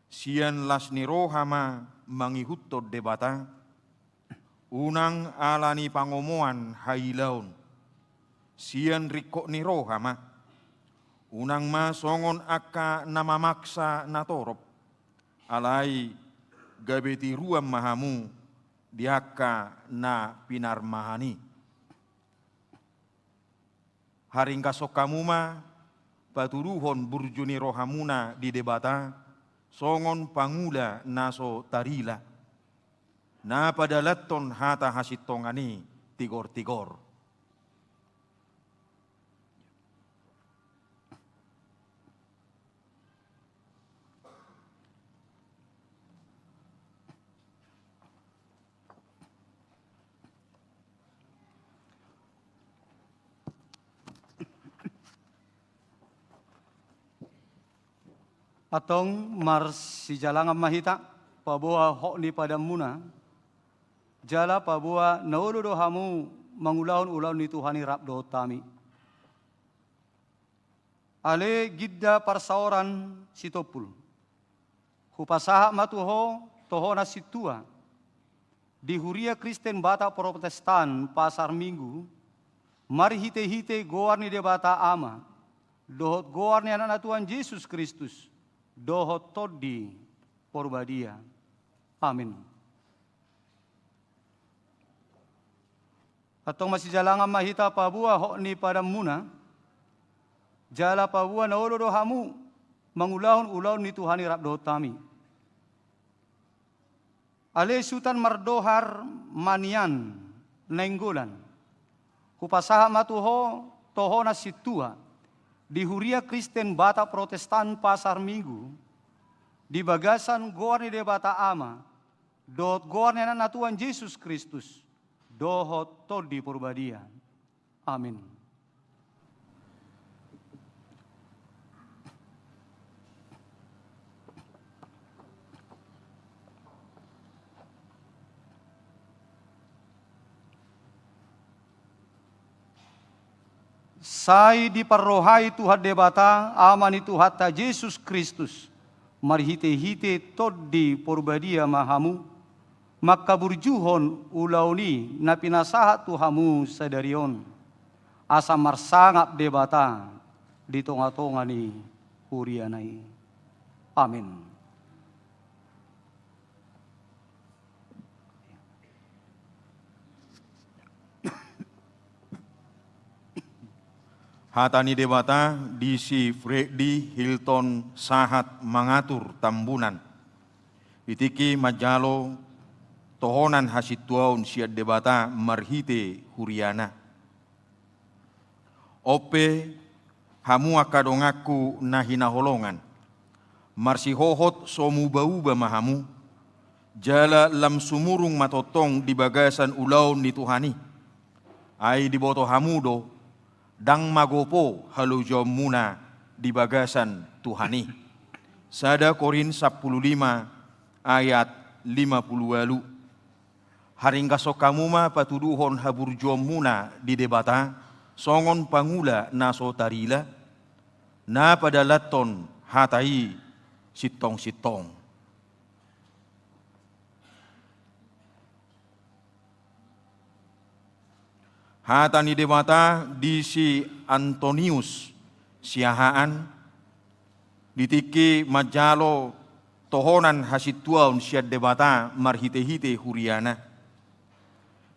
sian lasni rohama mangihutto debata unang alani pangomoan hailaun sian rikok ni rohama unang ma songon akka namamaksa natorop alai gabeti ruam mahamu diaka na pinarmahani haring kasok kamuma paturuhon burjuni rohamuna di debata songon pangula naso tarila na padalaton hata hasitongani tigor-tigor. Atong mar si jalangan mahita pabua hok ni pada muna jala pabua naulu hamu mangulaun ni Tuhani rabdo tami ale gidda parsaoran sitopul hupasaha matuho tohona situa di huria Kristen bata Protestan pasar Minggu mari hite-hite goar ni debata ama dohot goar ni anak Tuhan Yesus Kristus dohot todi porbadia. Amin. Atong masih jalangan mahita pabua hok ni pada muna jala pabua naolo dohamu mangulahun ni Tuhani rabdo tami ale sutan mardohar manian nenggolan kupasaha matuho tohona situa di huria Kristen bata Protestan pasar Minggu di bagasan goar ni debata ama dot goar ni anak Tuhan Yesus Kristus dohot todi porbadia. Amin. Sai diparrohai Tuhan debata amani Tuhan ta Yesus Kristus marhite-hite todi porbadia mahamu maka burjuhon ulauni na pinasahat Tuhamu sadarion asa marsangap debata di tonga-tonga ni hurianai. Amin. Hatani debata di si Freddy Hilton sahat mengatur tambunan. Itiki majalo tohonan hasituaun siad debata marhite huriana. Ope hamu akadongaku nahina holongan. marsihohot somu-bauba mahamu, jala lam sumurung matotong di bagasan ulaun ni Tuhani, ai di boto hamudo, dang magopo halu jom muna di bagasan Tuhani. Sada Korin 15 ayat 50. Haring kasok kamuma patuduhon habur jom muna di debata, songon pangula naso tarila, na padalaton hatai sitong-sitong. Hatani debata di si Antonius siahaan, ditiki majalo tohonan hasituaun siat debata marhite-hite huriana.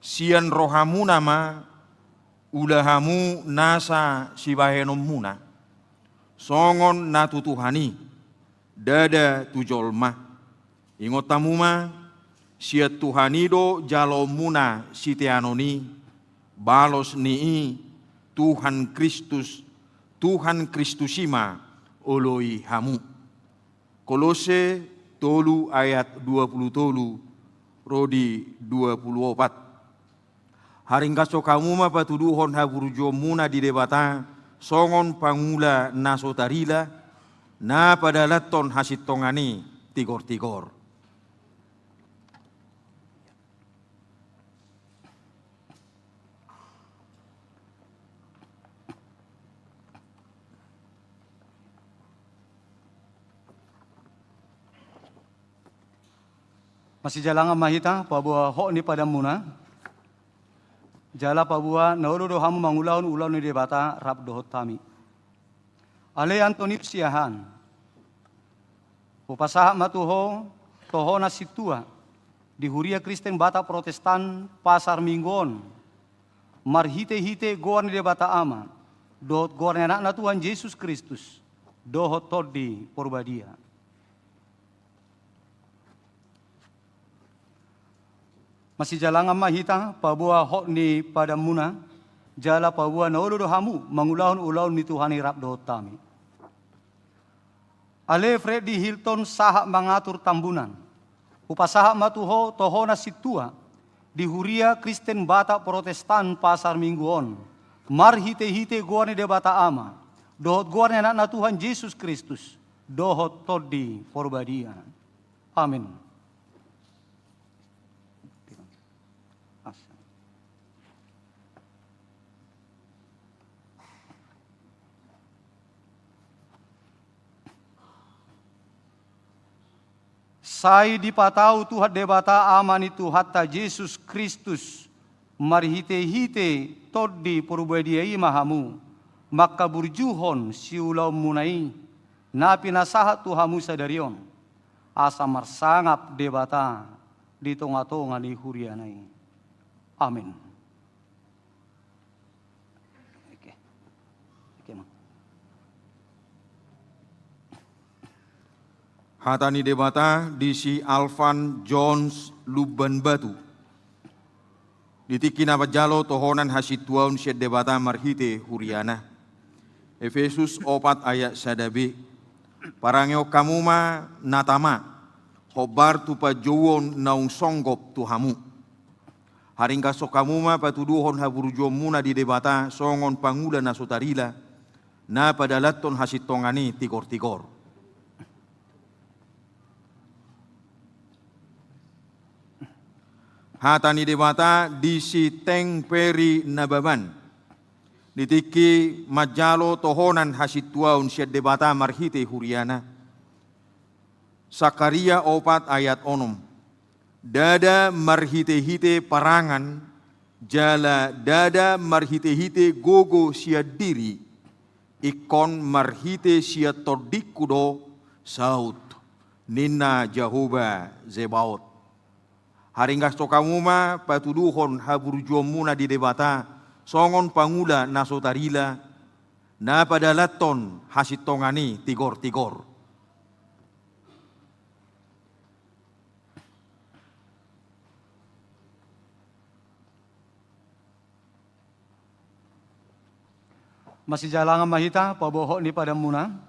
Sian rohamu nama ulahamu nasa sibahenom muna, songon natutuhani dada tujolma. Ingot tamuma siat Tuhanido jalo muna siteanoni, balos nii Tuhan Kristusima oloi hamu. Kolose tolu ayat 20 tolu rodi 24. Haring kaso kamu ma patuduhon haburjo muna di debata, songon pangula naso tarila, na padalaton hasitongani tigor-tigor. Masih jalangan mahita pabua ho ni pada muna. Jala pabua nauludo hamu mangulaun ulaun ni debata rap dohot tami. Ale Antonius siahan. Upasaha matuho toho na situa di huria Kristen bata Protestan pasar minggon. Marhite-hite goan ni debata ama. Dohot goan anak na Tuhan Yesus Kristus. Dohot todi porbadia. Masih jalangan mahita pabua hok ni pada muna, jala pabua nauludo hamu mangulaun ulaun ni Tuhani rap dohot tami. Ale Freddy Hilton sahak mengatur tambunan. Upasaha matuho toho na situa di huria Kristen bata Protestan pasar mingguon. Marhite-hite goan ni debata ama. Dohot goan anak na Tuhan Yesus Kristus. Dohot todi porbadia. Amin. Sai dipatau Tuhan debata amani Tuhatta Yesus Kristus marhite-hite todi porubadiai mahamu maka burjuhon siulau munai napi nasahat Tuhamu sadarion asa marsangap debata di tonga-tonga ni hurianai. Amin. Hatani debata di si Alvan Jones Luban Batu. Ditiki na jalo tohonan hasituaun siat debata marhite huriana. Efesus 4 ayat sadabe. Parangeo kamuma natama. Hobar tupa jowon naung songgop tuhamu. Haring kaso kamuma patuduhon haburjo muna di debata songon pangula nasotarila. Na padalaton hasitongani tigor-tigor. Hatani debata di si Teng Peri Nababan. Ditiki majalo tohonan hasituaun siat debata marhite huriana. Sakaria 4 ayat 6. Dada marhite-hite parangan, jala dada marhite-hite gogo siat diri, ikon marhite siat tordikudo saut, ninna Jehovah Zebaot. Haringgas tokamuma patuduhon haburjomuna di debata songon pangula nasotarila na padalaton hasitongani tigor-tigor. Masih jalangan mahita pabohok ni pada muna.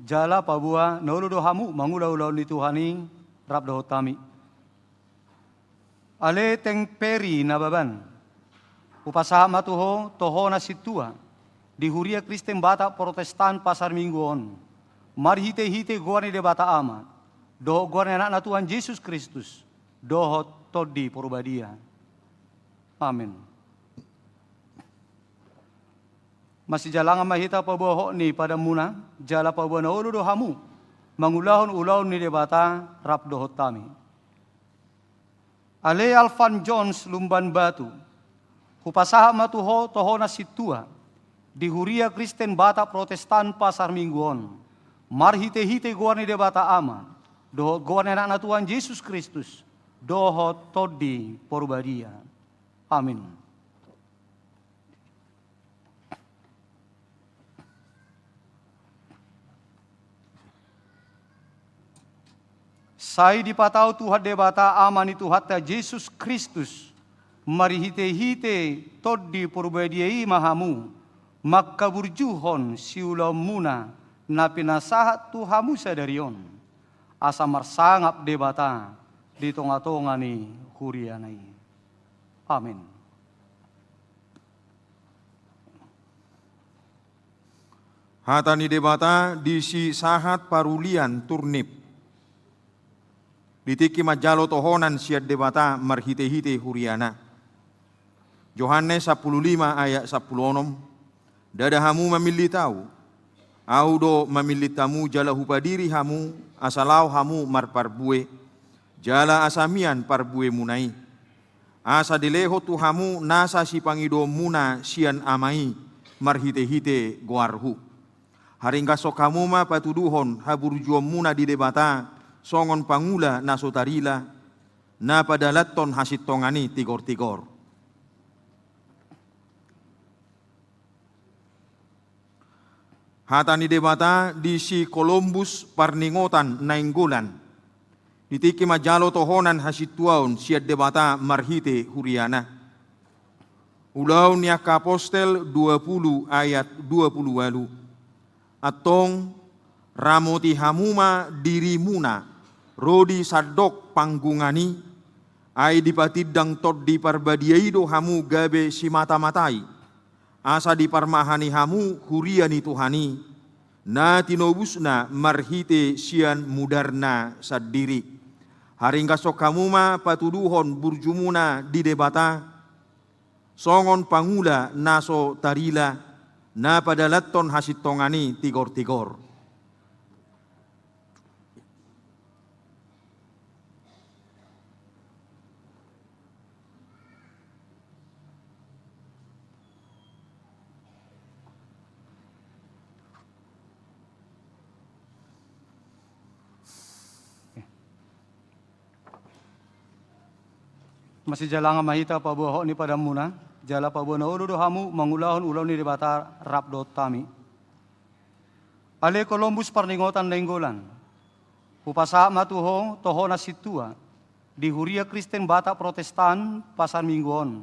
jala pabua nauludo hamu mangulau-ulau ni Tuhani rap dahotami. Ale teng peri nababan, upasaha matuho toho na situa, di huria Kristen bata Protestan pasar mingguon, mari hite-hite guani de bata ama, doho guani anak na Tuhan Yesus Kristus, doho todi porbadia. Amin. Masih jalangan mahita paboho ni pada muna, jala pabuah na ulu dohamu, mangulahon-ulahon ni debata rap dohot tami. Ale Alvan Jones Lumban Batu, hupasaha matuho toho na situa, di huria Kristen bata Protestan pasar mingguon, mar hite-hite guan ni debata ama, dohot guan anak na Tuhan Yesus Kristus, dohot todi porbadia. Amin. Sai dipatau Tuhan debata amani Tuhan Yesus Kristus, mari hite-hite todi purbadiai mahamu, maka burjuhon siulau muna napi nasahat Tuhamu sadarion, asa marsangap debata di tonga-tongani hurianai. Amin. Hatani debata disi sahat parulian turnip. Ditiki majalo tohonan siat debata marhite-hite huriana. Yohanes 15 ayat 10. Dadahamu memilih tahu. Audo memilih tamu jala hupadiri hamu asalau hamu marparbue. Jala asamian parbue munai. Asa dileho tuhamu nasa si pangido muna sian amai marhite-hite goarhu. Haringga sokamu ma patuduhon haburjuom muna di debata. Songon pangula na sotarila na padalaton hasit tongani tigor-tigor. Hatani debata di si Columbus parningotan nainggolan. Ditiki majalo tohonan hasit tuaon siat debata marhite huriana. Ulau niak apostel 20 ayat 20 walu. Atong ramoti hamuma dirimuna, rodi sadok panggungani, ai dipatidang tot di parbadiaido hamu gabe si mata-matai, asa diparmahani hamu huriani Tuhani, na tinobusna marhite sian mudarna sadiri. Haringga sok hamuma patuduhon burjumuna di debata, songon pangula naso tarila, na padalaton hasit tongani tigor-tigor. Masih jalangan mahita pabuah ni pada muna, jala pabuah na ulu dohamu mangulahon ulau ni debata rap dot tami. Ale Columbus parningotan lenggolan, upasa matuho toho na situa, di huria Kristen bata Protestan pasar mingguon,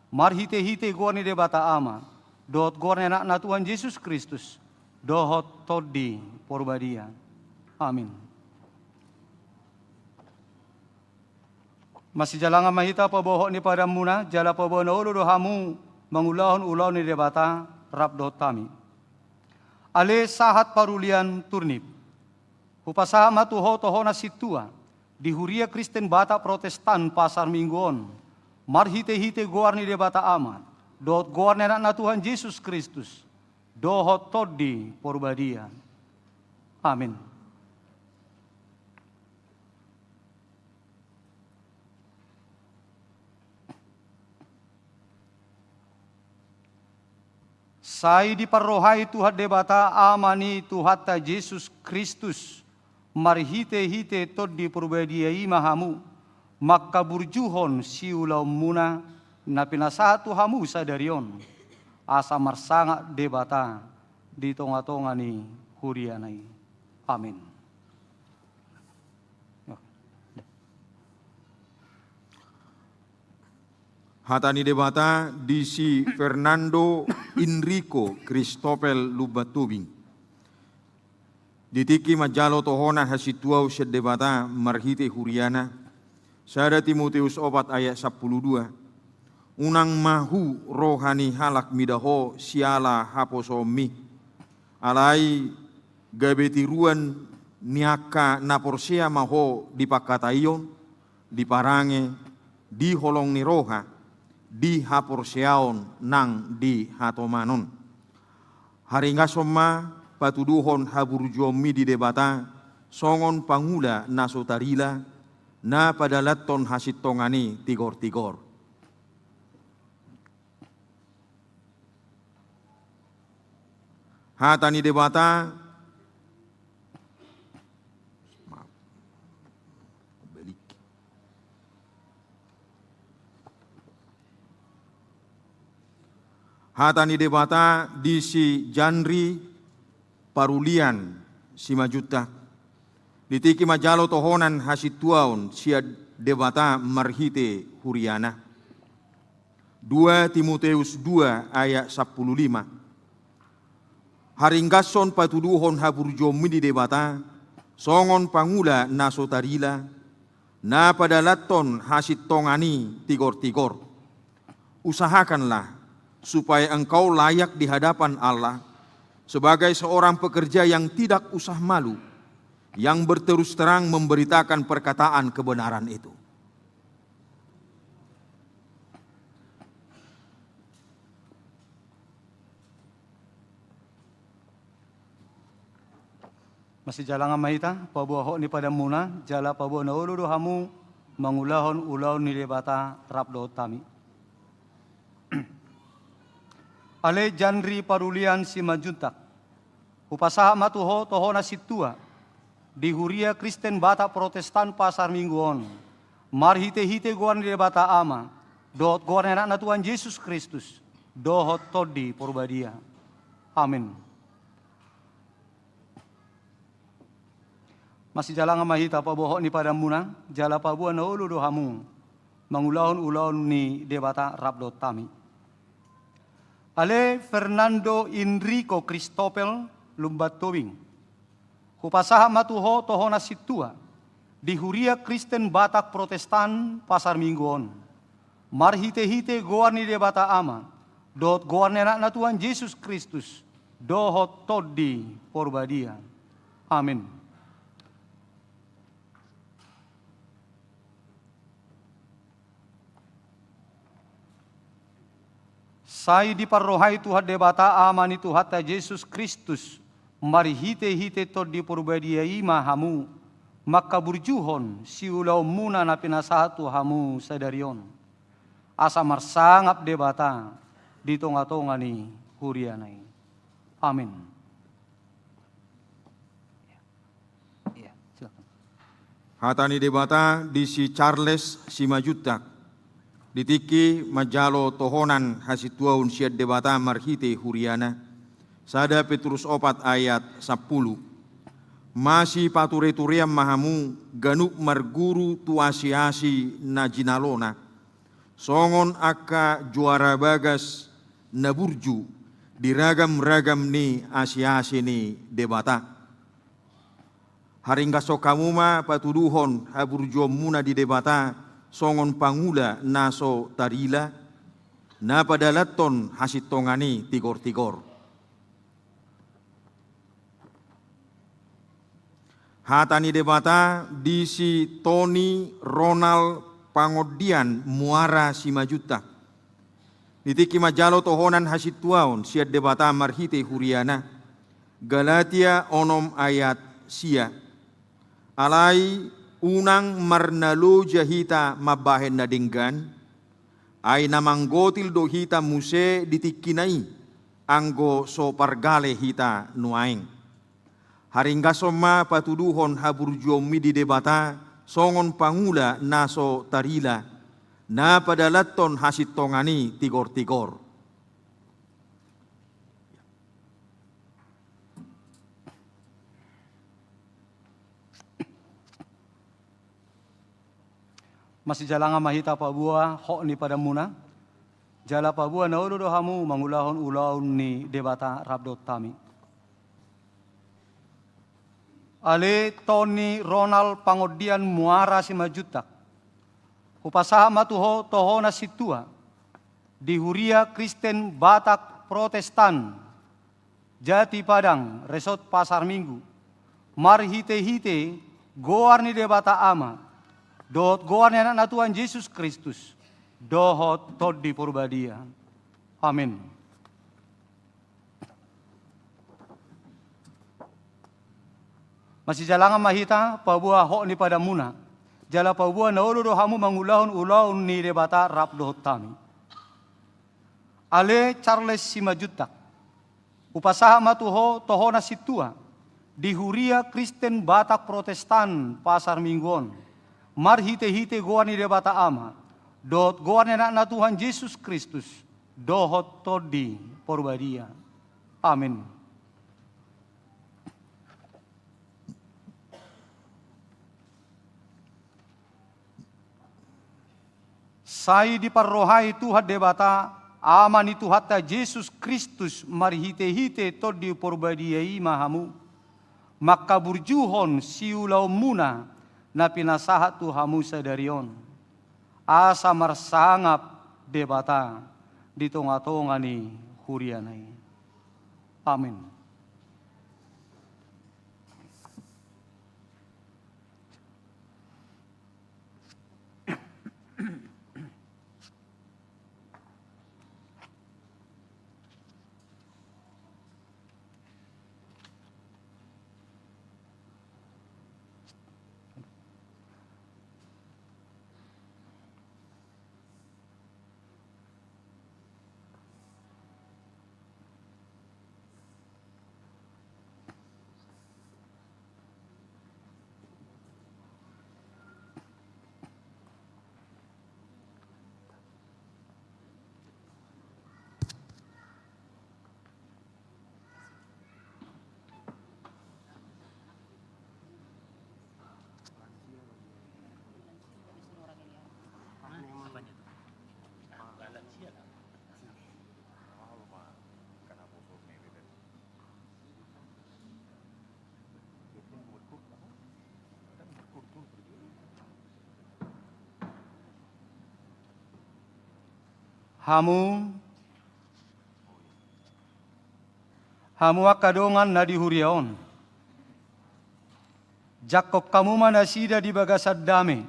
mar hite-hite gua ni debata ama, dot gua na Tuhan Yesus Kristus, dohot todi porbadia. Amin. Masih jalangan mahita pabohok ni pada muna, jala pabohok na ulu dohamu, mangulahon ulau ni debata rap dot tami. Ale sahat parulian turnip. Upasa matuho toho na situa, di huria Kristen bata Protestan pasar mingguon, mar hite-hite goar ni debata ama, dot goar ni na Tuhan Yesus Kristus, dohot todi porbadia. Amin. Sai diparrohai Tuhan debata amani Tuhan Yesus Kristus, marhite-hite tod di perbadiai mahamu, maka burjuhon siulau muna na pinasahat Tuhamu sadarion, asa marsanga debata di tonga-tonga ni hurianai. Amin. Hatani debata di si Fernando Enrico Cristopel Lubatubing. Ditiki majalo tohona hasituau sedebata marhite huriana. Sada Timoteus 4 ayat 12. Unang mahu rohani halak midaho siala haposomi. Alai gabetiruan niaka naporsia maho dipakatayon, diparange, di holong ni roha, di haporseaon nang di hatomanon. Haringa soma patuduhon haburjomi di debata, songon pangula nasotarila, na padalaton hasitongani tigor-tigor. Hatani debata di si Janri Parulian si Majuta. Ditiki majalo tohonan hasituaun sia debata marhite huriana. 2 Timoteus 2 ayat 15. Haringgason patuduhon haburjomi di debata, songon pangula nasotarila, na padalaton hasitongani tigor-tigor. Usahakanlah supaya engkau layak di hadapan Allah sebagai seorang pekerja yang tidak usah malu, yang berterus terang memberitakan perkataan kebenaran itu. Masih jalangan mahita, pabuahok ni pada muna, jala pabuah na uludu hamu, mangulahon ulaun ni debata rabdo tami. Ale Janri Parulian si Majuntak, upasaha matuho toho na situa, di Huria Kristen Bata Protestan Pasar Mingguon, marhite-hite goan ni debata ama, dohot goan enak na Tuhan Yesus Kristus, dohot todi porbadia. Amin. Masih jalangan mahita pabuahok ni pada muna, jala pabuah na uludu hamu, mangulahon ni debata rabdo tami. Ale Fernando Enrico Cristopel Lumbat Tobing, kupasaha matuho tohona situa, di Huria Kristen Batak Protestan Pasar Mingguon, marhite-hite goan ni debata ama, dohot goan enak na Tuhan Yesus Kristus, dohot todi porbadia. Amin. Sai diparrohai Tuhan debata amani Tuhan ta Yesus Kristus, mari hite-hite to di purbadia ima hamu, maka burjuhon si ulau muna na pinasatu hamu sadarion. Asa marsangap debata di tonga-tonga ni hurianai. Amin. Ya, silakan. Hatani debata di si Charles si Majutak. Ditiki majalo tohonan hasituaun siad debata marhite huriana. Sada Petrus 4 ayat 10. Masih pature-tuream mahamu ganuk marguru tuasiasi na jinalona. Songon aka juara bagas na burju diragam-ragam ni asiasi ni debata. Haringga sokamuma patuduhon haburjo muna di debata songon pangula naso tarila, na padalaton hasitongani tigor-tigor. Hatani debata di si Tony Ronald Pangodian Muara si Majuta. Ditiki majalo tohonan hasituaon siad debata marhite huriana. Galatia onom ayat sia. Alai unang marnalo jahita mabahen na dinggan, ay namanggotil do hita muse ditikinay, anggo so pargale hita nuaing. Haringga soma patuduhon haburjomi di debata, songon pangula naso tarila, na padalaton hasitongani tigor-tigor. Masih jalangan mahita pabuah hok ni pada muna, jala pabuah na uludu hamu mangulahon ulaun ni debata rabdo tami. Ale Tony Ronald Pangodian Muara Simajutak. Upasaha matuho tohona situa. Di Huria Kristen Batak Protestan. Jati Padang Resort Pasar Minggu. Marhite-hite goar ni debata ama. Dot goar ni anak Tuhan Yesus Kristus. Dohot tod di Purbadia. Amin. Masih jalangan mahita pabua hok ni pada muna. Jala pabua na ulu hamu mangulahun ni debata rap dohot tami. Ale Charles Simajutak. Upasaha matuho tohona situa. Di Huria Kristen Batak Protestan Pasar Mingguon. Marhite-hite goan ni debata ama. Dot goan ni anak Tuhan Yesus Kristus. Dohot todi Purbadia. Amin. Sai diparrohai Tuhan debata aman itu hatta Yesus Kristus marhite-hite todi Purbadiai mahamu. Maka burjuhon siulau muna na pinasahat Tuhamu sadarion. Asa marsangap debata di tonga-tonga ni hurianai. Amin. Hamu akadongan na di huriaon. Jakob kamu mana sida di bagasad dame.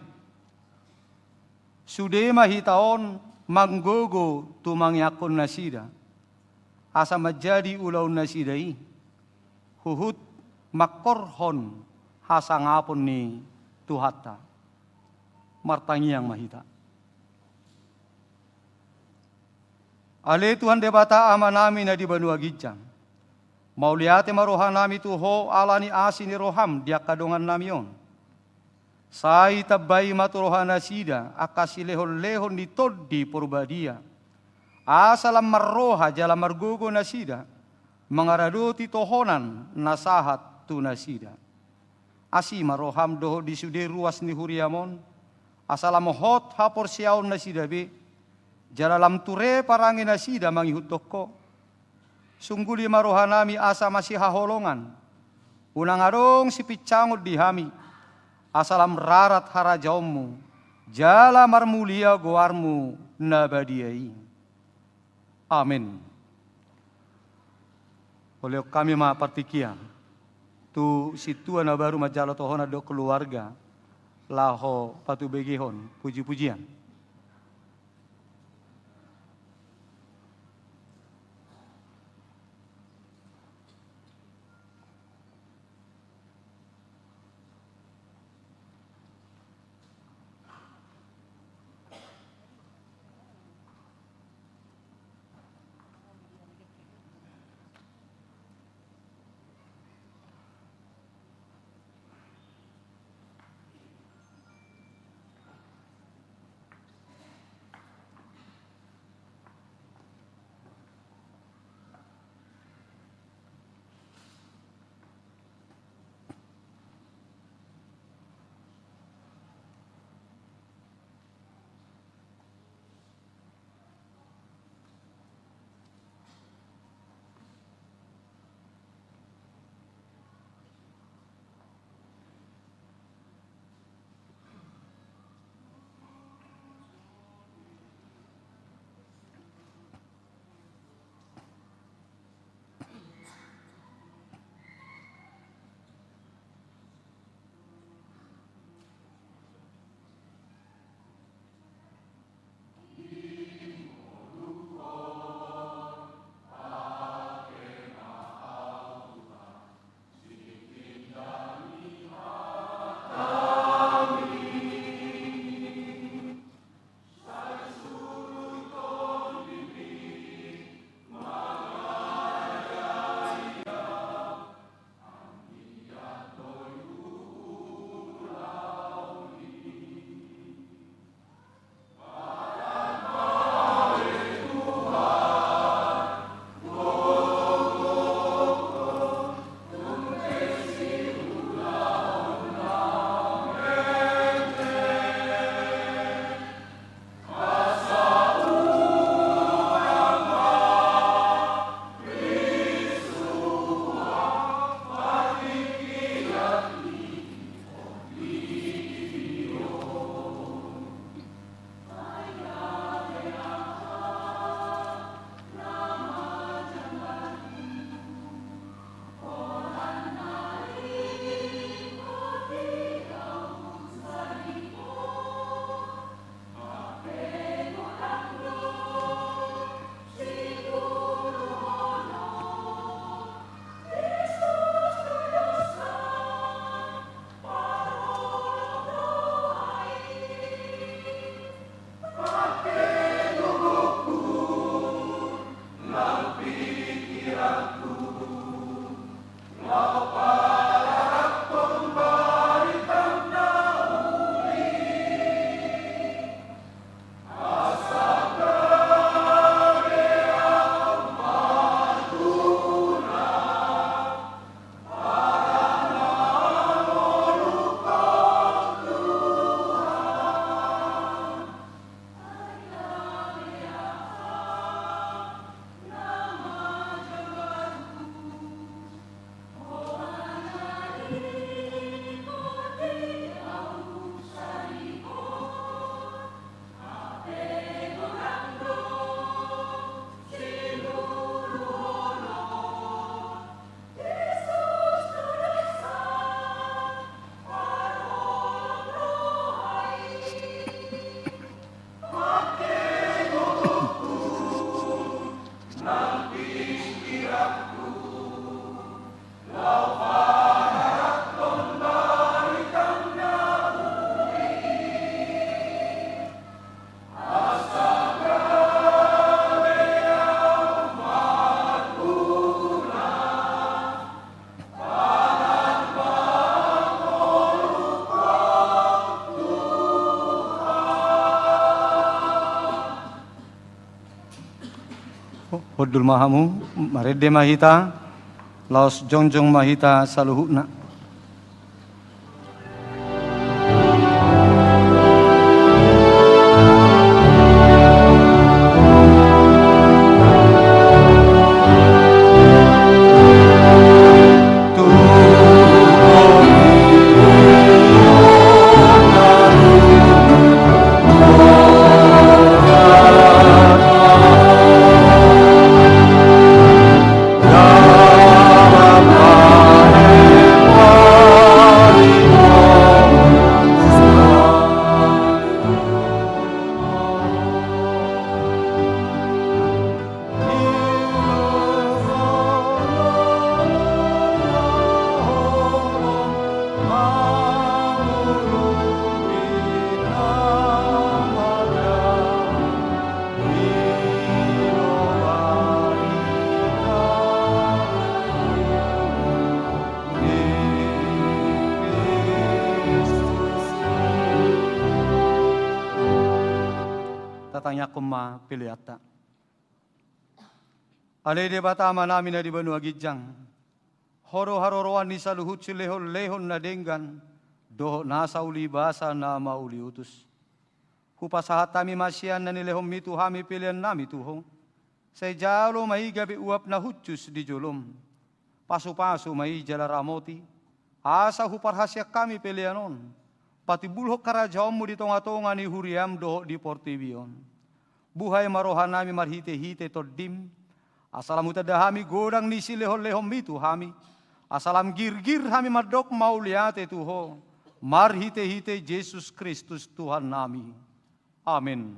Sude mahitaon manggogo tumangyakon na sida. Asa majadi ulaw na sidai. Huhut makorhon hasangapon ni Tuhata. Martangiang mahita. Ale Tuhan debata ama nami na di Banua Gijang. Mauliate maroha nami tuho alani asi ni roham dia kadongan nami on. Sai tabay maturoha na sida akasi lehon-lehon ni todi Purbadia. Asalam marroha jala margogo na sida. Mangaraduti tohonan nasahat tu na sida. Asi maroham doho di sude ruas ni huriamon. Asalam hot hapor siaon na sida be. Jalalam ture parangin na sida mangihutok ko. Sungguli marohanami asa masih haholongan. Unang arong si picangod di hami. Asalam rarat harajaumu. Jala marmulia goarmu nabadiai. Amin. Oleh kami mapartikian. Tu situa na baru majalo tohona do keluarga. Laho patu begihon puji-pujian. Hodul mahamu, marede mahita, laos jongjong mahita saluhutna. Tatangnya koma piliata. Ale de batama namin na di benua gijang. Horo haroroan ni saluhut silehon lehon na denggan. Doho nasa uli basa na mauli utus. Hupasahat tami masyan na nilehom mitu hami pilihan nami tuho. Say jalo mai gabi uap na hutjus di julum. Pasu-pasu mai jala ramoti. Asa huparhasya kami pilihanon. Pati bulhok karajamu di tonga-tonga ni huriam doho di portibion. Buhay marohan nami marhite-hite todim. Asalam utadahami godang ni silehon-lehom mitu hami. Asalam gir-gir hami madok mauliate tuho. Marhite-hite Yesus Kristus Tuhan nami. Amin.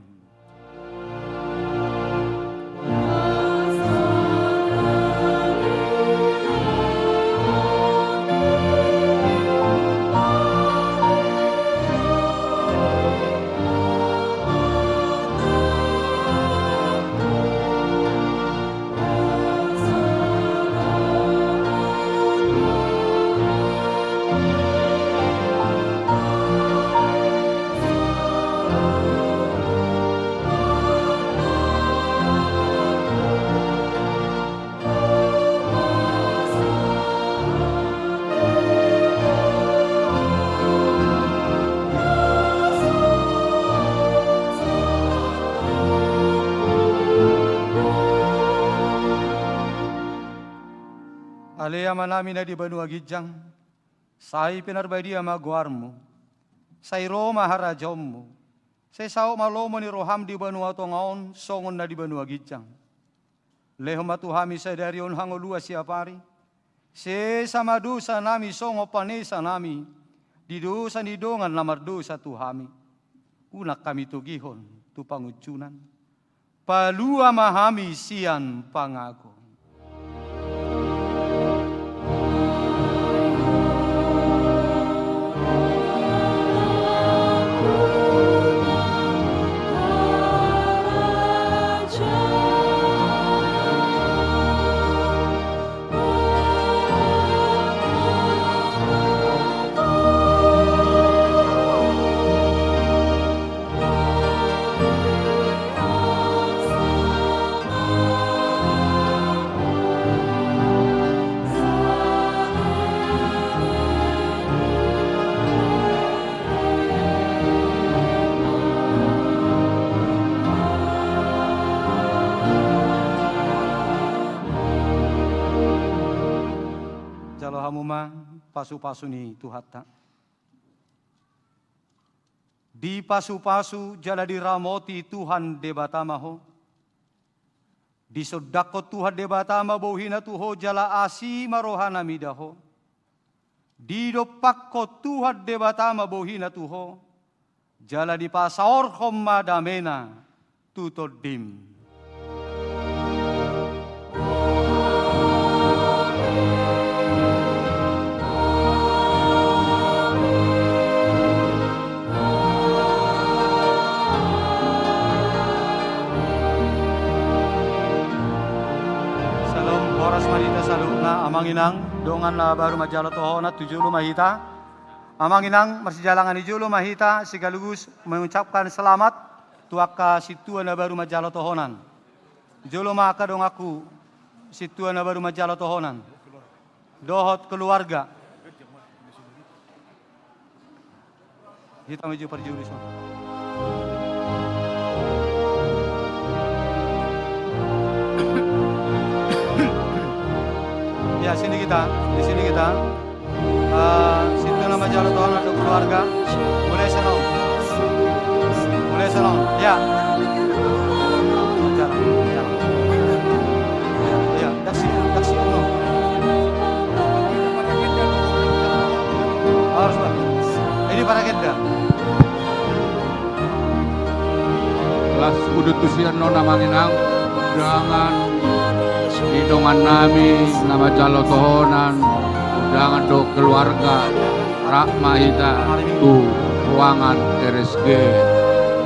Alea namin na di benua gijang, say pinarbadi ama guarmu, say Roma harajommu, say sao malomo ni roham di benua tongaon, songon na di benua gijang. Lehom matuhami say darion hangolua siapari, say sama dosa nami songo panesa nami, di dosa ni dongan lamar dosa tuhami, unak kami tugihon tu pangucunan, palua mahami sian pangago. Pasu-pasu ni Tuhata. Di pasu-pasu jala di ramoti Tuhan debatamaho. Di sodako Tuhan debatama bohina tuho jala asi marohana midaho. Di dopakko Tuhan debatama bohina tuho. Jala di pasaor madamena tutodim. Amanginang dongan na baru majalo tohona tujulu mahita. Amanginang marsijalangan ijulo mahita sigaligus mengucapkan selamat tuaka situan na baru majalo tohonan. Jolo maka dong aku situa na baru majalo tohonan. Dohot keluarga. Kita menuju perjuris. Ya sini kita, di sini kita. Situ nama jalan Tuhan untuk keluarga. Mulai senang. Mulai senang. Ya. Jalan, jalan. Ya, daksi uno. Harus Pak. Ini para kenda. Kelas udut tusian nona manginang dengan hidungan nami nama calo tohonan undangan do keluarga Rahmahita tu ruangan RSG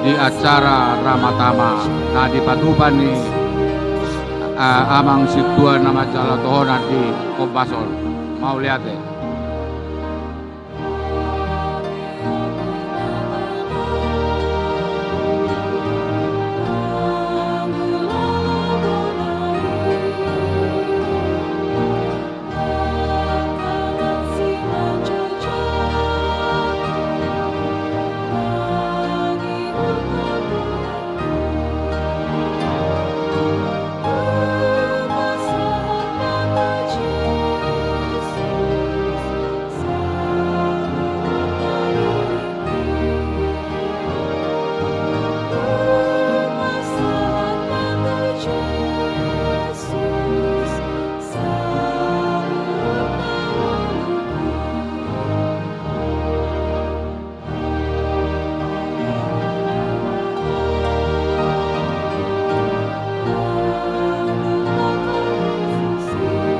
di acara Ramatama. Nah di Patupani amang situa nama calo tohonan di Kompasol. Mau lihat deh.